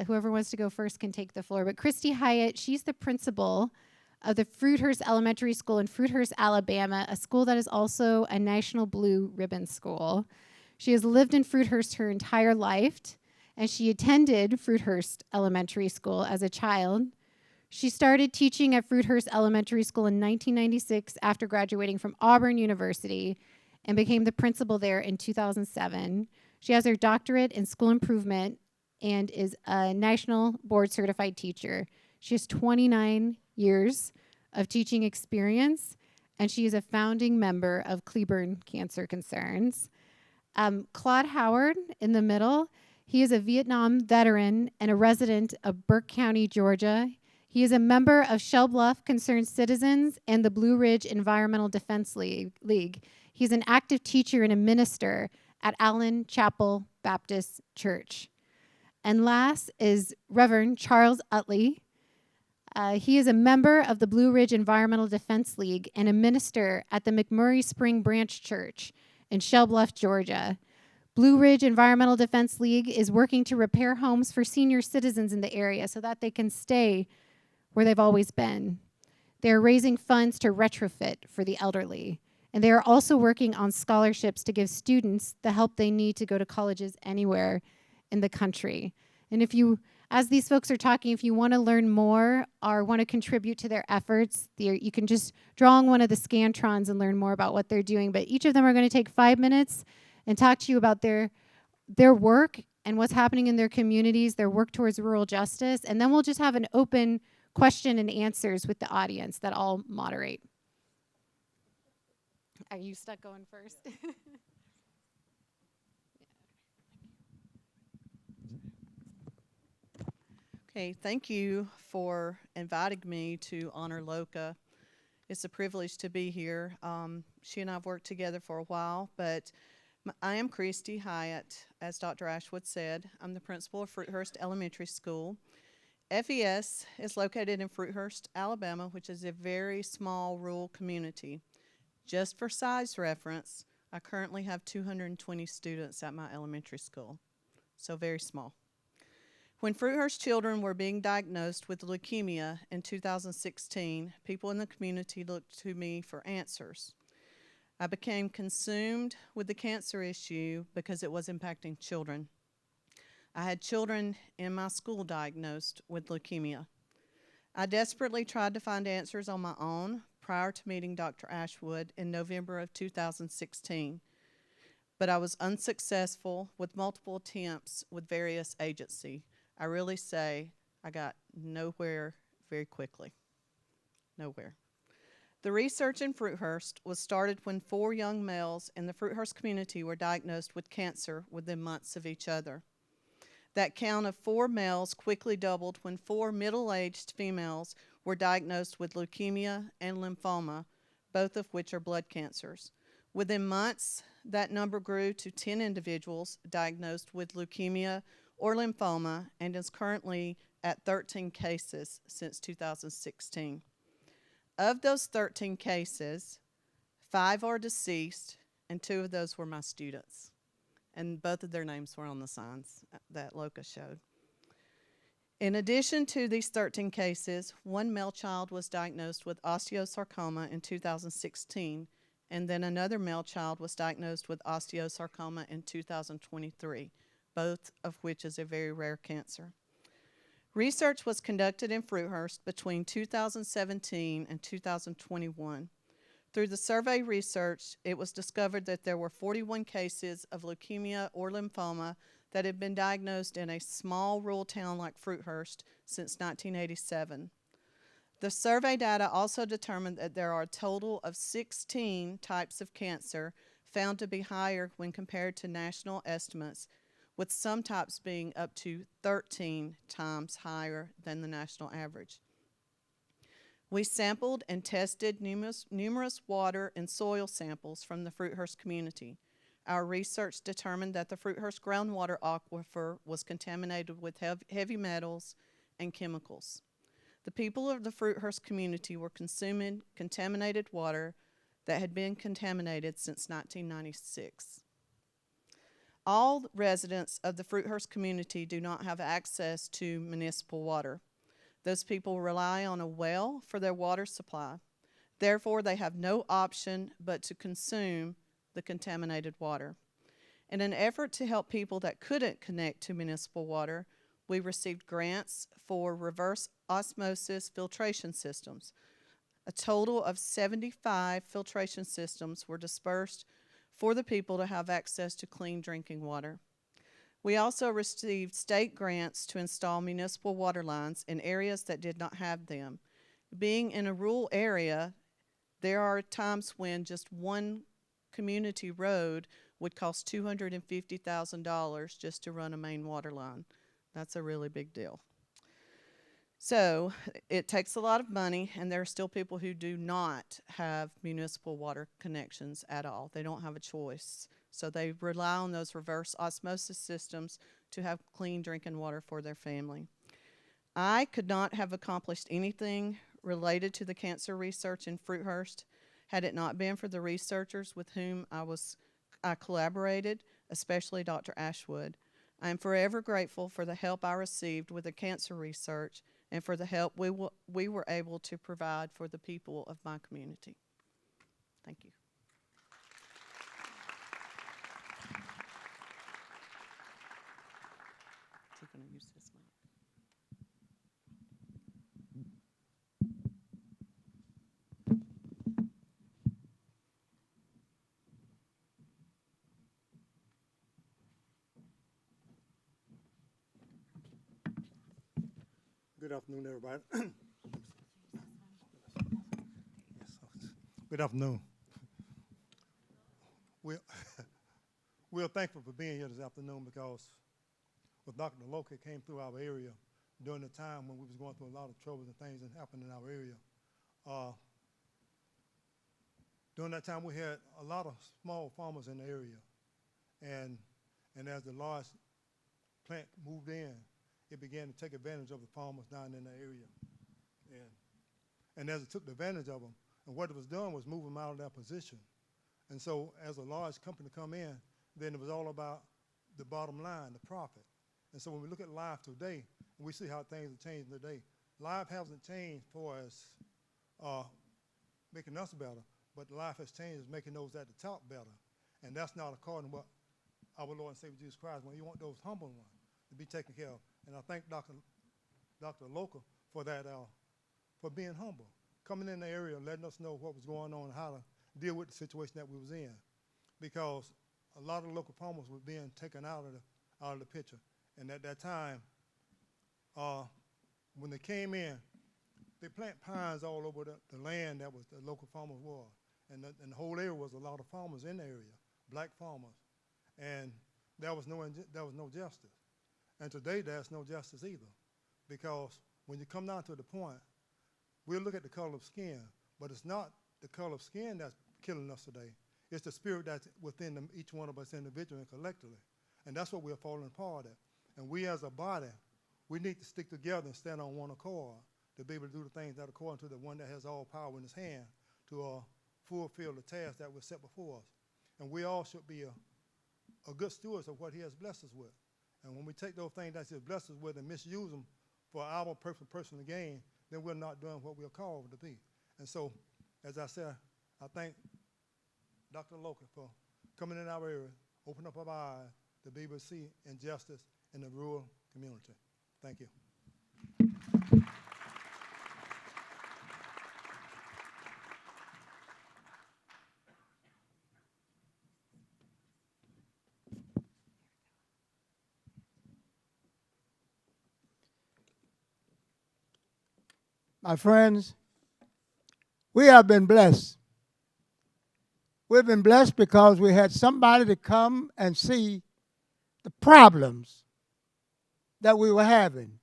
whoever wants to go first can take the floor. But Christy Hiett, she's the principal of the Fruithurst Elementary School in Fruithurst, Alabama, a school that is also a National Blue Ribbon School. She has lived in Fruithurst her entire life, and she attended Fruithurst Elementary School as a child. She started teaching at Fruithurst Elementary School in 1996 after graduating from Auburn University and became the principal there in 2007. She has her doctorate in school improvement and is a national board certified teacher. She has 29 years of teaching experience, and she is a founding member of Cleburne Cancer Concerns. Claude Howard in the middle, he is a Vietnam veteran and a resident of Burke County, Georgia. He is a member of Shell Bluff Concerned Citizens and the Blue Ridge Environmental Defense League. He's an active teacher and a minister at Allen Chapel Baptist Church. And last is Reverend Charles Utley. He is a member of the Blue Ridge Environmental Defense League and a minister at the McMurray Spring Branch Church in Shell Bluff, Georgia. Blue Ridge Environmental Defense League is working to repair homes for senior citizens in the area so that they can stay where they've always been. They're raising funds to retrofit for the elderly. And they are also working on scholarships to give students the help they need to go to colleges anywhere in the country. And if you, as these folks are talking, if you want to learn more or want to contribute to their efforts, you can just draw on one of the Scantrons and learn more about what they're doing. But each of them are going to take 5 minutes and talk to you about their work and what's happening in their communities, their work towards rural justice. And then we'll just have an open question and answers with the audience that I'll moderate. Are you stuck going first? Okay, thank you for inviting me to honor Loka. It's a privilege to be here. She and I have worked together for a while, but I am Christy Hiett, as Dr. Ashwood said. I'm the principal of Fruithurst Elementary School. FES is located in Fruithurst, Alabama, which is a very small rural community. Just for size reference, I currently have 220 students at my elementary school, so very small. When Fruithurst children were being diagnosed with leukemia in 2016, people in the community looked to me for answers. I became consumed with the cancer issue because it was impacting children. I had children in my school diagnosed with leukemia. I desperately tried to find answers on my own prior to meeting Dr. Ashwood in November of 2016, but I was unsuccessful with multiple attempts with various agencies. I really say I got nowhere very quickly. Nowhere. The research in Fruithurst was started when 4 young males in the Fruithurst community were diagnosed with cancer within months of each other. That count of 4 males quickly doubled when 4 middle-aged females were diagnosed with leukemia and lymphoma, both of which are blood cancers. Within months, that number grew to 10 individuals diagnosed with leukemia or lymphoma, and is currently at 13 cases since 2016. Of those 13 cases, 5 are deceased, and 2 of those were my students. And both of their names were on the signs that Loka showed. In addition to these 13 cases, 1 male child was diagnosed with osteosarcoma in 2016, and then another male child was diagnosed with osteosarcoma in 2023. Both of which is a very rare cancer. Research was conducted in Fruithurst between 2017 and 2021. Through the survey research, it was discovered that there were 41 cases of leukemia or lymphoma that had been diagnosed in a small rural town like Fruithurst since 1987. The survey data also determined that there are a total of 16 types of cancer found to be higher when compared to national estimates, with some types being up to 13 times higher than the national average. We sampled and tested numerous water and soil samples from the Fruithurst community. Our research determined that the Fruithurst groundwater aquifer was contaminated with heavy metals and chemicals. The people of the Fruithurst community were consuming contaminated water that had been contaminated since 1996. All residents of the Fruithurst community do not have access to municipal water. Those people rely on a well for their water supply. Therefore, they have no option but to consume the contaminated water. In an effort to help people that couldn't connect to municipal water, we received grants for reverse osmosis filtration systems. A total of 75 filtration systems were dispersed for the people to have access to clean drinking water. We also received state grants to install municipal water lines in areas that did not have them. Being in a rural area, there are times when just one community road would cost $250,000 just to run a main water line. That's a really big deal. So it takes a lot of money, and there are still people who do not have municipal water connections at all. They don't have a choice. So they rely on those reverse osmosis systems to have clean drinking water for their family. I could not have accomplished anything related to the cancer research in Fruithurst had it not been for the researchers with whom I collaborated, especially Dr. Ashwood. I am forever grateful for the help I received with the cancer research and for the help we were able to provide for the people of my community. Thank you. to use this mic. Good afternoon, everybody. Good afternoon. We're thankful for being here this afternoon because with Dr. Loka came through our area during the time when we was going through a lot of troubles and things that happened in our area. During that time, we had a lot of small farmers in the area, and as the large plant moved in, it began to take advantage of the farmers down in the area. And as it took advantage of them, and what it was doing was moving them out of their position. And so as a large company come in, then it was all about the bottom line, the profit. And so when we look at life today, we see how things are changing today. Life hasn't changed for us making us better, but life has changed as making those at the top better. And that's not according to what our Lord and Savior Jesus Christ, when you want those humble ones to be taken care of. And I thank Dr. Loka for that, for being humble, coming in the area and letting us know what was going on and how to deal with the situation that we was in. Because a lot of the local farmers were being taken out of the picture. And at that time, when they came in, they plant pines all over the land that was the local farmers were. And the whole area was a lot of farmers in the area, black farmers. And there was no justice. And today there's no justice either. Because when you come down to the point, we'll look at the color of skin, but it's not the color of skin that's killing us today. It's the spirit that's within each one of us individually and collectively. And that's what we're falling apart at. And we as a body, we need to stick together and stand on one accord to be able to do the things that are according to the one that has all power in his hand to fulfill the task that was set before us. And we all should be a good stewards of what he has blessed us with. And when we take those things that he has blessed us with and misuse them for our personal gain, then we're not doing what we're called to be. And so, as I said, I thank Dr. Loka for coming in our area, opening up our eyes to be able to see injustice in the rural community. Thank you. My friends, we have been blessed. We've been blessed because we had somebody to come and see the problems that we were having,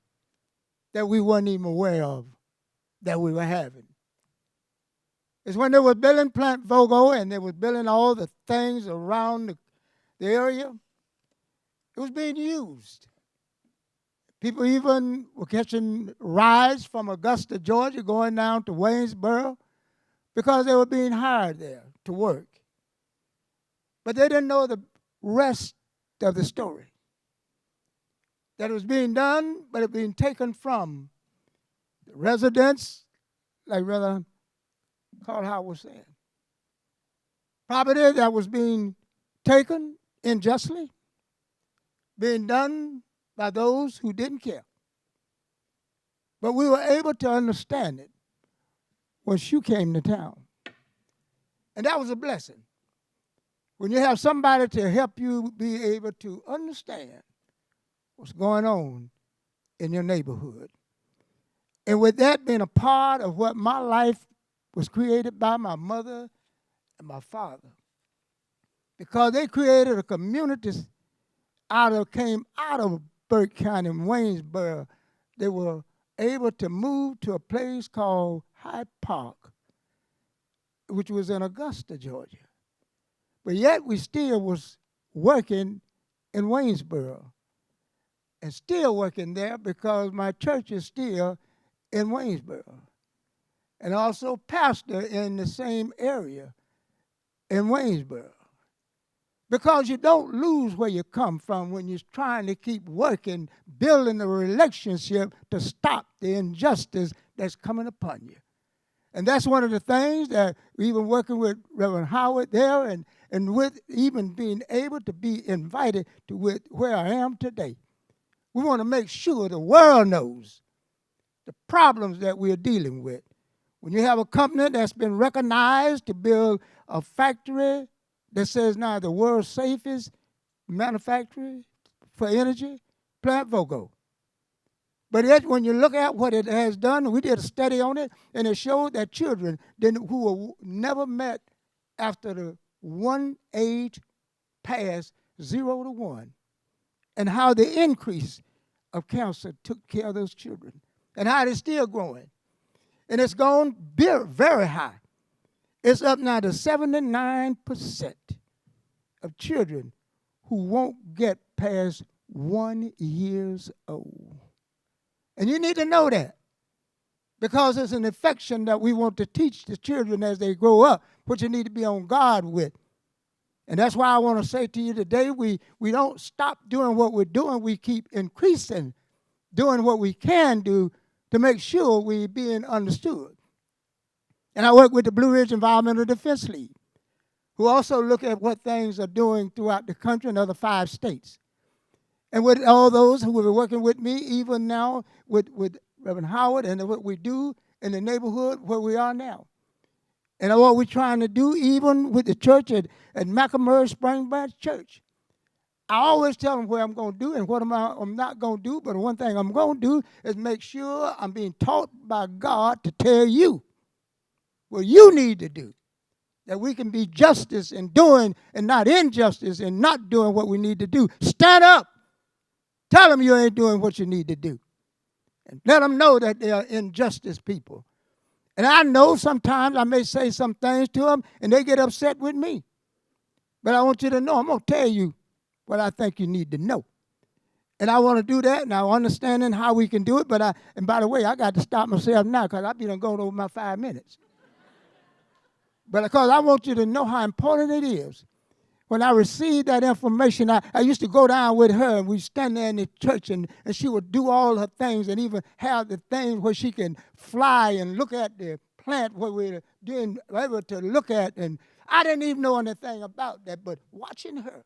that we weren't even aware of, that we were having. It's when they were building Plant Vogo and they were building all the things around the area, it was being used. People even were catching rides from Augusta, Georgia, going down to Waynesboro because they were being hired there to work. But they didn't know the rest of the story. That it was being done, but it was being taken from the residents, like Reverend Claude was saying. Property that was being taken unjustly, being done by those who didn't care. But we were able to understand it when she came to town. And that was a blessing. When you have somebody to help you be able to understand what's going on in your neighborhood. And with that being a part of what my life was created by my mother and my father. Because they created a community came out of Burke County and Waynesboro. They were able to move to a place called Hyde Park, which was in Augusta, Georgia. But yet we still was working in Waynesboro and still working there because my church is still in Waynesboro. And also pastor in the same area in Waynesboro. Because you don't lose where you come from when you're trying to keep working, building a relationship to stop the injustice that's coming upon you. And that's one of the things that even working with Reverend Howard there and with even being able to be invited to where I am today. We want to make sure the world knows the problems that we're dealing with. When you have a company that's been recognized to build a factory that says now the world's safest manufacturing for energy, Plant Vogo. But yet, when you look at what it has done, we did a study on it, and it showed that children who were never met after the one age passed 0 to 1, and how the increase of cancer took care of those children, and how it's still growing. And it's gone very, very high. It's up now to 79% of children who won't get past 1 year old. And you need to know that, because it's an infection that we want to teach the children as they grow up, what you need to be on guard with. And that's why I want to say to you today, we don't stop doing what we're doing. We keep increasing, doing what we can do to make sure we're being understood. And I work with the Blue Ridge Environmental Defense League, who also look at what things are doing throughout the country in other 5 states. And with all those who are working with me, even now with Reverend Howard, and what we do in the neighborhood where we are now. And what we're trying to do, even with the church at MacArthur Spring Branch Church. I always tell them what I'm going to do and what I'm not going to do, but one thing I'm going to do is make sure I'm being taught by God to tell you what you need to do, that we can be justice in doing and not injustice and not doing what we need to do. Stand up. Tell them you ain't doing what you need to do. And let them know that they are injustice people. And I know sometimes I may say some things to them and they get upset with me. But I want you to know, I'm going to tell you what I think you need to know. And I want to do that, and I'm understanding how we can do it. And by the way, I got to stop myself now because I've been going over my 5 minutes. But because I want you to know how important it is. When I received that information, I used to go down with her, and we'd stand there in the church, and she would do all her things and even have the things where she can fly and look at the plant where we're doing, able to look at. And I didn't even know anything about that, but watching her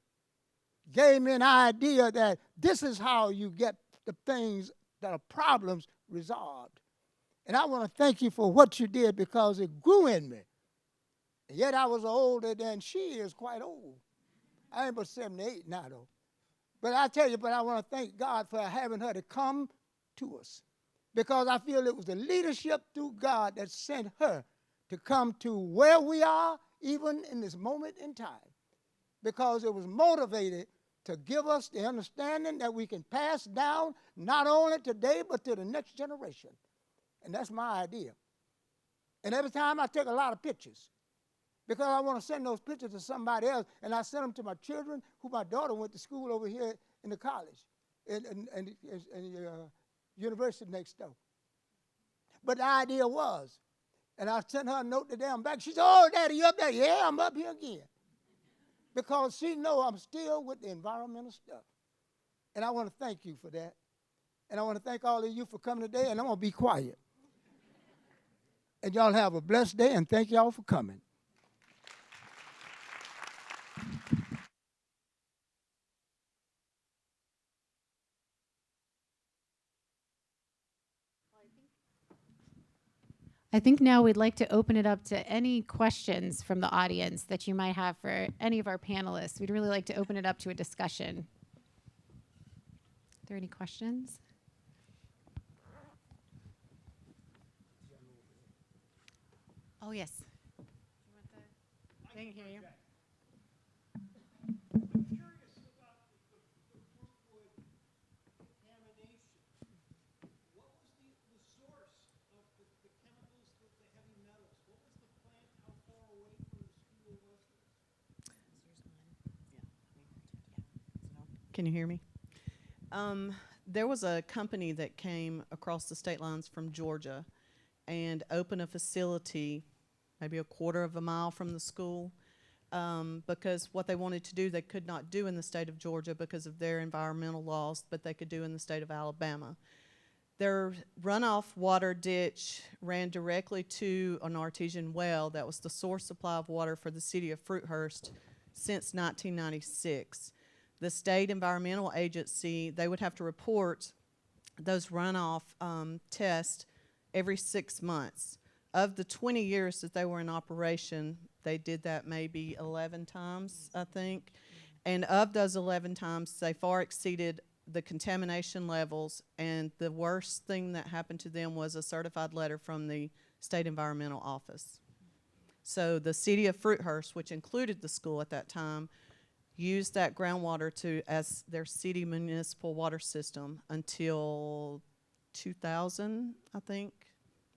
gave me an idea that this is how you get the things that are problems resolved. And I want to thank you for what you did, because it grew in me. And yet I was older than she is, quite old. I ain't but 78 now, though. But I tell you, I want to thank God for having her to come to us, because I feel it was the leadership through God that sent her to come to where we are, even in this moment in time, because it was motivated to give us the understanding that we can pass down not only today but to the next generation. And that's my idea. And every time I take a lot of pictures, because I want to send those pictures to somebody else, and I send them to my children, who my daughter went to school over here in the college, and the university next door. But the idea was, and I sent her a note today, I'm back. She said, "Oh, Daddy, you up there?" "Yeah, I'm up here again." Because she knows I'm still with the environmental stuff. And I want to thank you for that. And I want to thank all of you for coming today, and I'm going to be quiet. And y'all have a blessed day, and thank y'all for coming. I think now we'd like to open it up to any questions from the audience that you might have for any of our panelists. We'd really like to open it up to a discussion. Are there any questions? Oh, yes. They can hear you. Can you hear me? There was a company that came across the state lines from Georgia and opened a facility maybe a quarter of a mile from the school, because what they wanted to do they could not do in the state of Georgia because of their environmental laws, but they could do in the state of Alabama. Their runoff water ditch ran directly to an artesian well that was the source supply of water for the city of Fruithurst since 1996. The state environmental agency, they would have to report those runoff tests every 6 months. Of the 20 years that they were in operation, they did that maybe 11 times, I think. And of those 11 times, they far exceeded the contamination levels, and the worst thing that happened to them was a certified letter from the state environmental office. So the city of Fruithurst, which included the school at that time, used that groundwater as their city municipal water system until 2000, I think,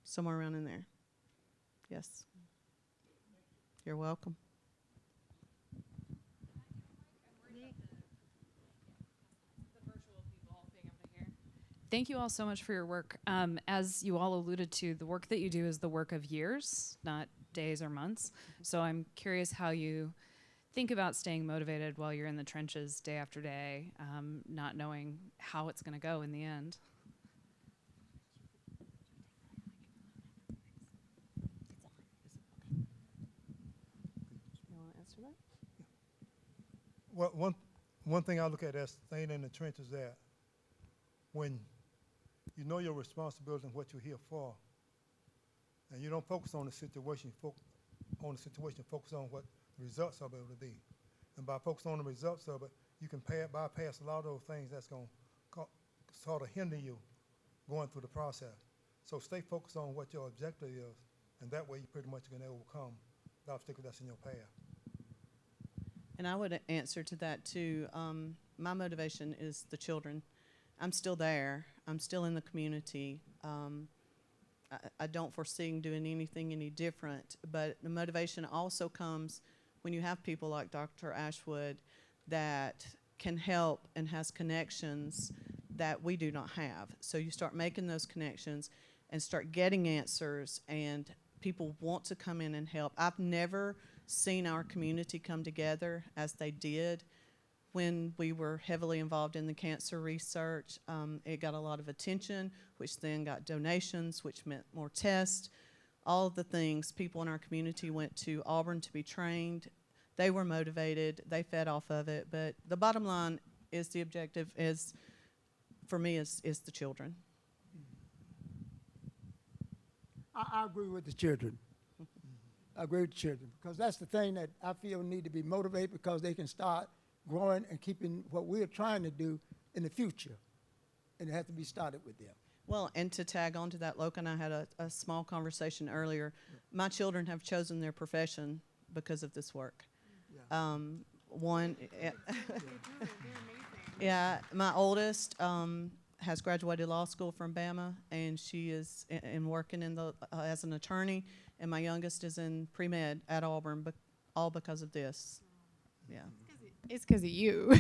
somewhere around in there. Yes. You're welcome. Thank you all so much for your work. As you all alluded to, the work that you do is the work of years, not days or months. So I'm curious how you think about staying motivated while you're in the trenches day after day, not knowing how it's going to go in the end. You want to answer that? Well, one thing I look at as staying in the trenches that when you know your responsibility and what you're here for, and you don't focus on the situation, focus on what the results of it will be. And by focusing on the results of it, you can bypass a lot of those things that's going to sort of hinder you going through the process. So stay focused on what your objective is, and that way you pretty much going to overcome the obstacle that's in your path. And I would answer to that too. My motivation is the children. I'm still there. I'm still in the community. I don't foresee doing anything any different, but the motivation also comes when you have people like Dr. Ashwood that can help and has connections that we do not have. So you start making those connections and start getting answers, and people want to come in and help. I've never seen our community come together as they did when we were heavily involved in the cancer research. It got a lot of attention, which then got donations, which meant more tests. All of the things. People in our community went to Auburn to be trained. They were motivated. They fed off of it. But the bottom line is the objective is, for me, is the children. I agree with the children. I agree with the children, because that's the thing that I feel need to be motivated, because they can start growing and keeping what we're trying to do in the future. And it has to be started with them. Well, and to tag on to that, Loka and I had a small conversation earlier. My children have chosen their profession because of this work. Yeah. Yeah, my oldest has graduated law school from Bama, and she is working in as an attorney, and my youngest is in pre-med at Auburn, all because of this. Yeah. It's because of you.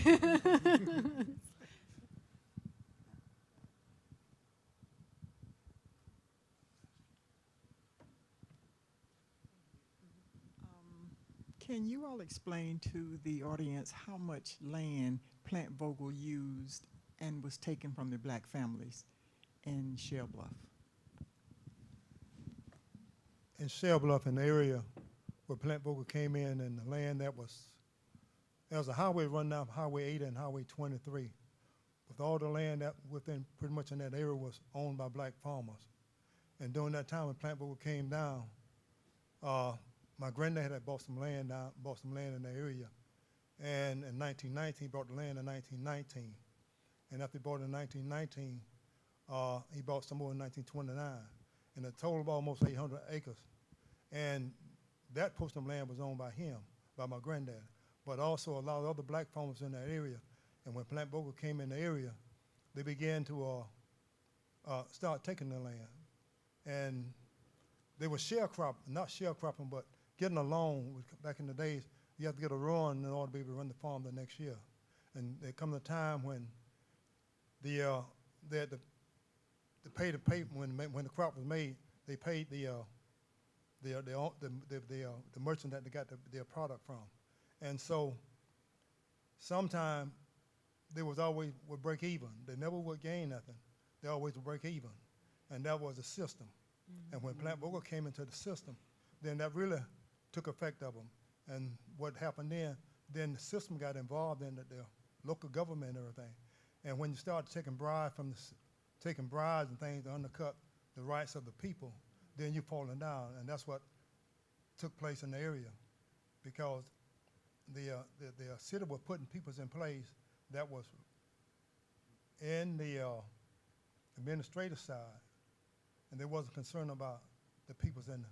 Can you all explain to the audience how much land Plant Vogel used and was taken from the black families in Shell Bluff? In Shell Bluff, in the area where Plant Vogel came in, and the land there was a highway run down Highway 8 and Highway 23. With all the land that within pretty much in that area was owned by black farmers. And during that time when Plant Vogel came down, my granddad had bought some land in the area. And in 1919, he bought the land in 1919. And after he bought it in 1919, he bought some more in 1929. And a total of almost 800 acres. And that portion of land was owned by him, by my granddad, but also a lot of other black farmers in that area. And when Plant Vogel came in the area, they began to start taking the land. And they were not sharecropping, but getting a loan. Back in the days, you have to get a run in order to be able to run the farm the next year. And there come a time when they had to pay the pay when the crop was made. They paid the merchant that they got their product from. And so sometime they was always would break even. They never would gain nothing. They always would break even. And that was the system. Mm-hmm. And when Plant Vogel came into the system, then that really took effect of them. And what happened then the system got involved in the local government and everything. And when you start taking bribes taking bribes and things to undercut the rights of the people, then you're falling down. And that's what took place in the area, because the city was putting people in place that was in the administrative side, and they wasn't concerned about the people's in the,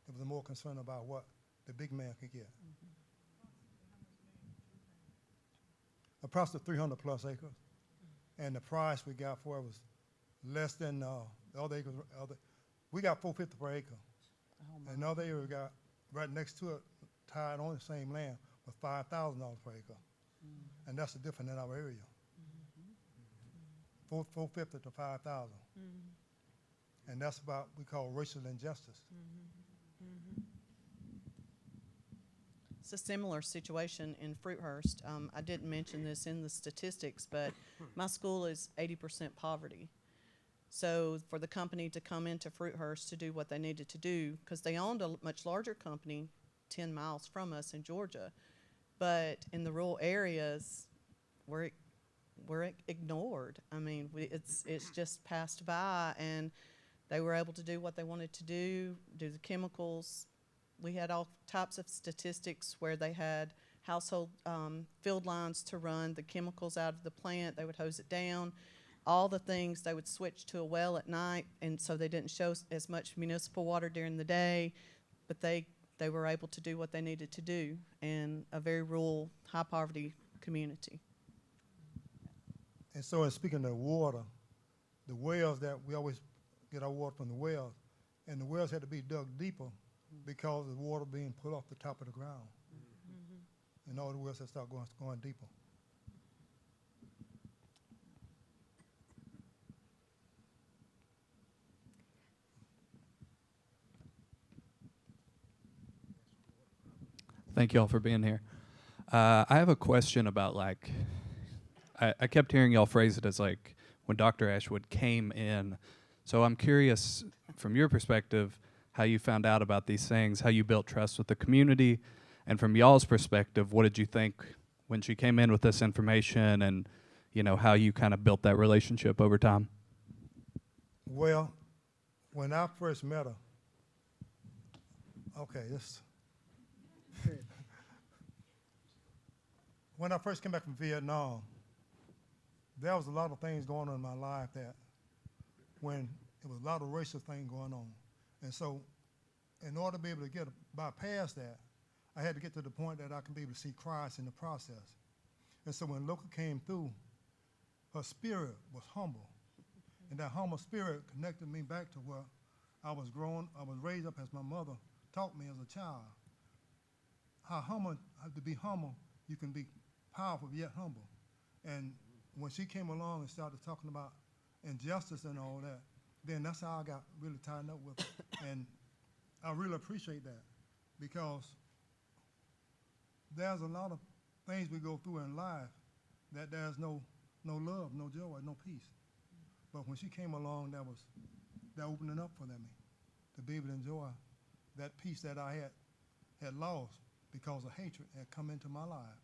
they was more concerned about what the big man could get. Approximately 300 plus acres, and the price we got for it was less than the other acres. We got $450 per acre. And another area we got right next to it, tied on the same land, was $5,000 per acre. And that's the difference in our area. 450 to 5,000. And that's about, we call racial injustice. It's a similar situation in Fruithurst. I didn't mention this in the statistics, but my school is 80% poverty. So for the company to come into Fruithurst to do what they needed to do, because they owned a much larger company 10 miles from us in Georgia, but in the rural areas, we're ignored. I mean, it's just passed by, and they were able to do what they wanted to do the chemicals. We had all types of statistics where they had household field lines to run the chemicals out of the plant. They would hose it down. All the things, they would switch to a well at night, and so they didn't show as much municipal water during the day, but they were able to do what they needed to do in a very rural, high-poverty community. And so in speaking of water, the wells that we always get our water from the wells, and the wells had to be dug deeper because of the water being put off the top of the ground. And all the wells had to start going deeper. Thank you all for being here. I have a question about, like, I kept hearing y'all phrase it as like when Dr. Ashwood came in. So I'm curious from your perspective how you found out about these things, how you built trust with the community, and from y'all's perspective, what did you think when she came in with this information, and how you kind of built that relationship over time? Well, when I first met her, when I first came back from Vietnam, there was a lot of things going on in my life that when there was a lot of racial things going on. And so in order to be able to bypass that, I had to get to the point that I can be able to see Christ in the process. And so when Loka came through, her spirit was humble. And that humble spirit connected me back to where I was raised up as my mother taught me as a child. How to be humble, you can be powerful yet humble. And when she came along and started talking about injustice and all that, then that's how I got really tied up with her. And I really appreciate that, because there's a lot of things we go through in life that there's no love, no joy, no peace. But when she came along, that opened it up for me to be able to enjoy that peace that I had lost because of hatred had come into my life.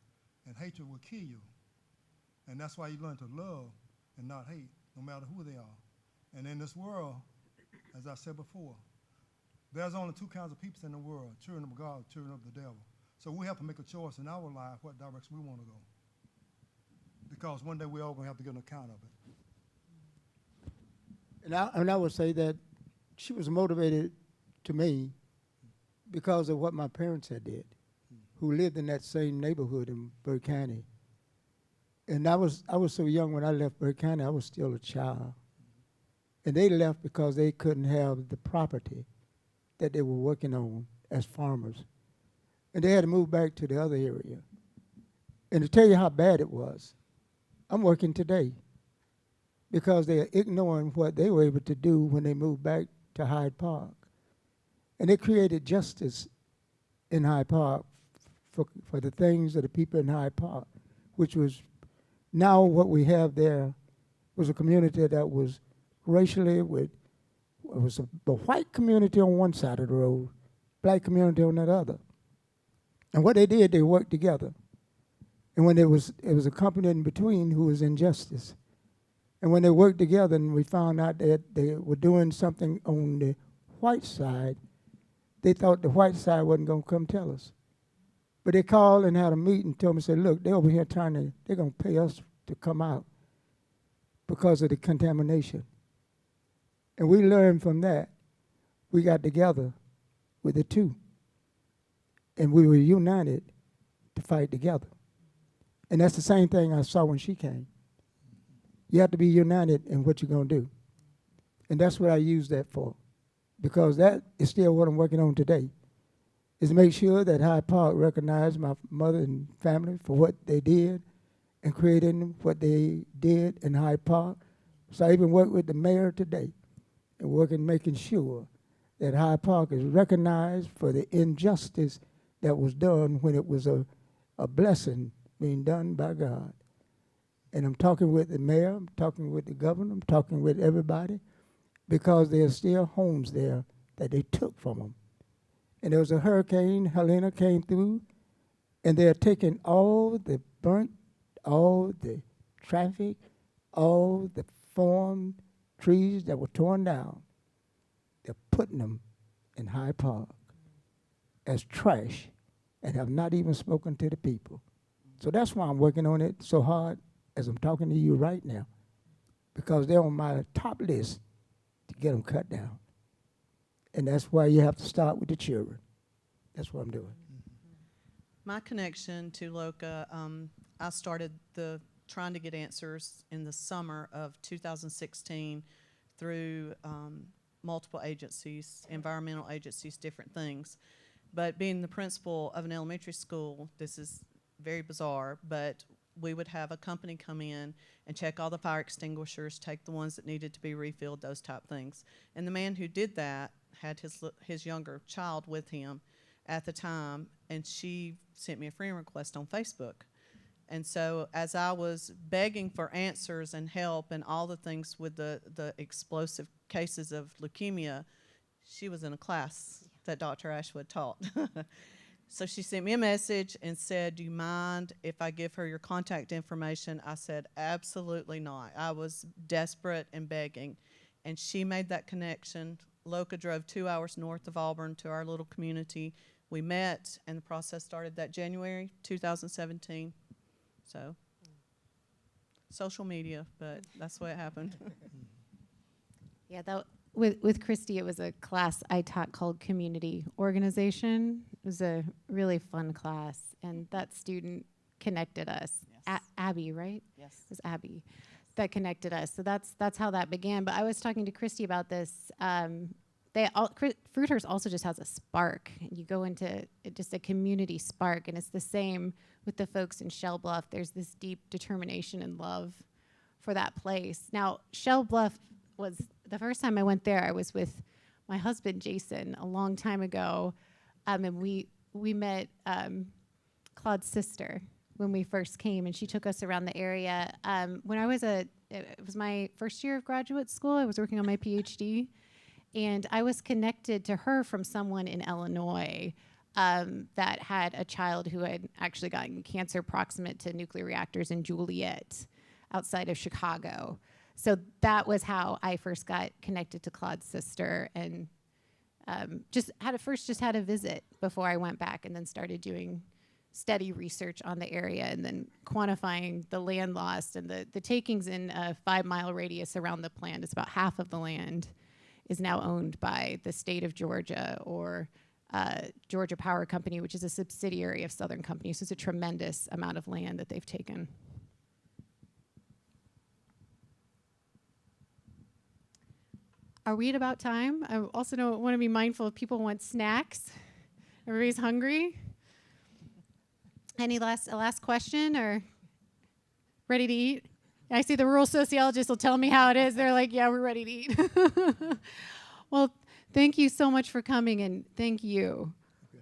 And hatred will kill you. And that's why you learn to love and not hate, no matter who they are. And in this world, as I said before, there's only two kinds of people in the world, children of God, children of the devil. So we have to make a choice in our life what direction we want to go. Because one day we're all going to have to give an account of it. And I would say that she was motivated to me because of what my parents had did, who lived in that same neighborhood in Burke County. And I was so young when I left Burke County, I was still a child. And they left because they couldn't have the property that they were working on as farmers. And they had to move back to the other area. And to tell you how bad it was, I'm working today because they are ignoring what they were able to do when they moved back to Hyde Park. And they created justice in Hyde Park for the things of the people in Hyde Park, which was now what we have there was a community that was racially it was a white community on one side of the road, black community on that other. And what they did, they worked together. And when it was a company in between who was in justice. And when they worked together and we found out that they were doing something on the white side, they thought the white side wasn't going to come tell us. But they called and had a meeting, told me, said, look, they're over here they're going to pay us to come out because of the contamination. And we learned from that. We got together with the two. And we were united to fight together. And that's the same thing I saw when she came. You have to be united in what you're going to do. And that's what I use that for. Because that is still what I'm working on today, is make sure that Hyde Park recognized my mother and family for what they did and creating what they did in Hyde Park. So I even work with the mayor today and making sure that Hyde Park is recognized for the injustice that was done when it was a blessing being done by God. And I'm talking with the mayor, I'm talking with the governor, I'm talking with everybody, because there's still homes there that they took from them. And there was a hurricane, Helena came through, and they're taking all the burnt, all the traffic, all the farm trees that were torn down. They're putting them in Hyde Park as trash and have not even spoken to the people. So that's why I'm working on it so hard as I'm talking to you right now, because they're on my top list to get them cut down. And that's why you have to start with the children. That's what I'm doing. My connection to Loka, I started trying to get answers in the summer of 2016 through multiple agencies, environmental agencies, different things. But being the principal of an elementary school, this is very bizarre, but we would have a company come in and check all the fire extinguishers, take the ones that needed to be refilled, those type things. And the man who did that had his younger child with him at the time, and she sent me a friend request on Facebook. And so as I was begging for answers and help and all the things with the explosive cases of leukemia, she was in a class that Dr. Ashwood taught. So she sent me a message and said, do you mind if I give her your contact information? I said, absolutely not. I was desperate and begging. And she made that connection. Loka drove 2 hours north of Auburn to our little community. We met, and the process started that January 2017. So, social media, but that's the way it happened. Yeah, with Christy, it was a class I taught called Community Organization. It was a really fun class, and that student connected us. Yes. Abby, right? Yes. It was Abby that connected us. So that's how that began. But I was talking to Christy about this. Fruithurst also just has a spark. You go into just a community spark, and it's the same with the folks in Shell Bluff. There's this deep determination and love for that place. Now, Shell Bluff was the first time I went there. I was with my husband Jason a long time ago, and we met Claude's sister when we first came, and she took us around the area. When I was it was my first year of graduate school. I was working on my PhD. And I was connected to her from someone in Illinois that had a child who had actually gotten cancer proximate to nuclear reactors in Juliet outside of Chicago. So that was how I first got connected to Claude's sister, and just had a visit before I went back, and then started doing steady research on the area, and then quantifying the land lost and the takings in a 5-mile radius around the plant. It's about half of the land is now owned by the state of Georgia or Georgia Power Company, which is a subsidiary of Southern Company. So it's a tremendous amount of land that they've taken. Are we at about time? I also want to be mindful if people want snacks. Everybody's hungry. Any last question or ready to eat? I see the rural sociologists will tell me how it is. They're like, yeah, we're ready to eat. Well, thank you so much for coming, and thank you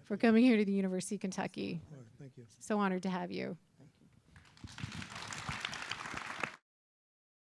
for coming here to the University of Kentucky. Thank you. So honored to have you. Thank you.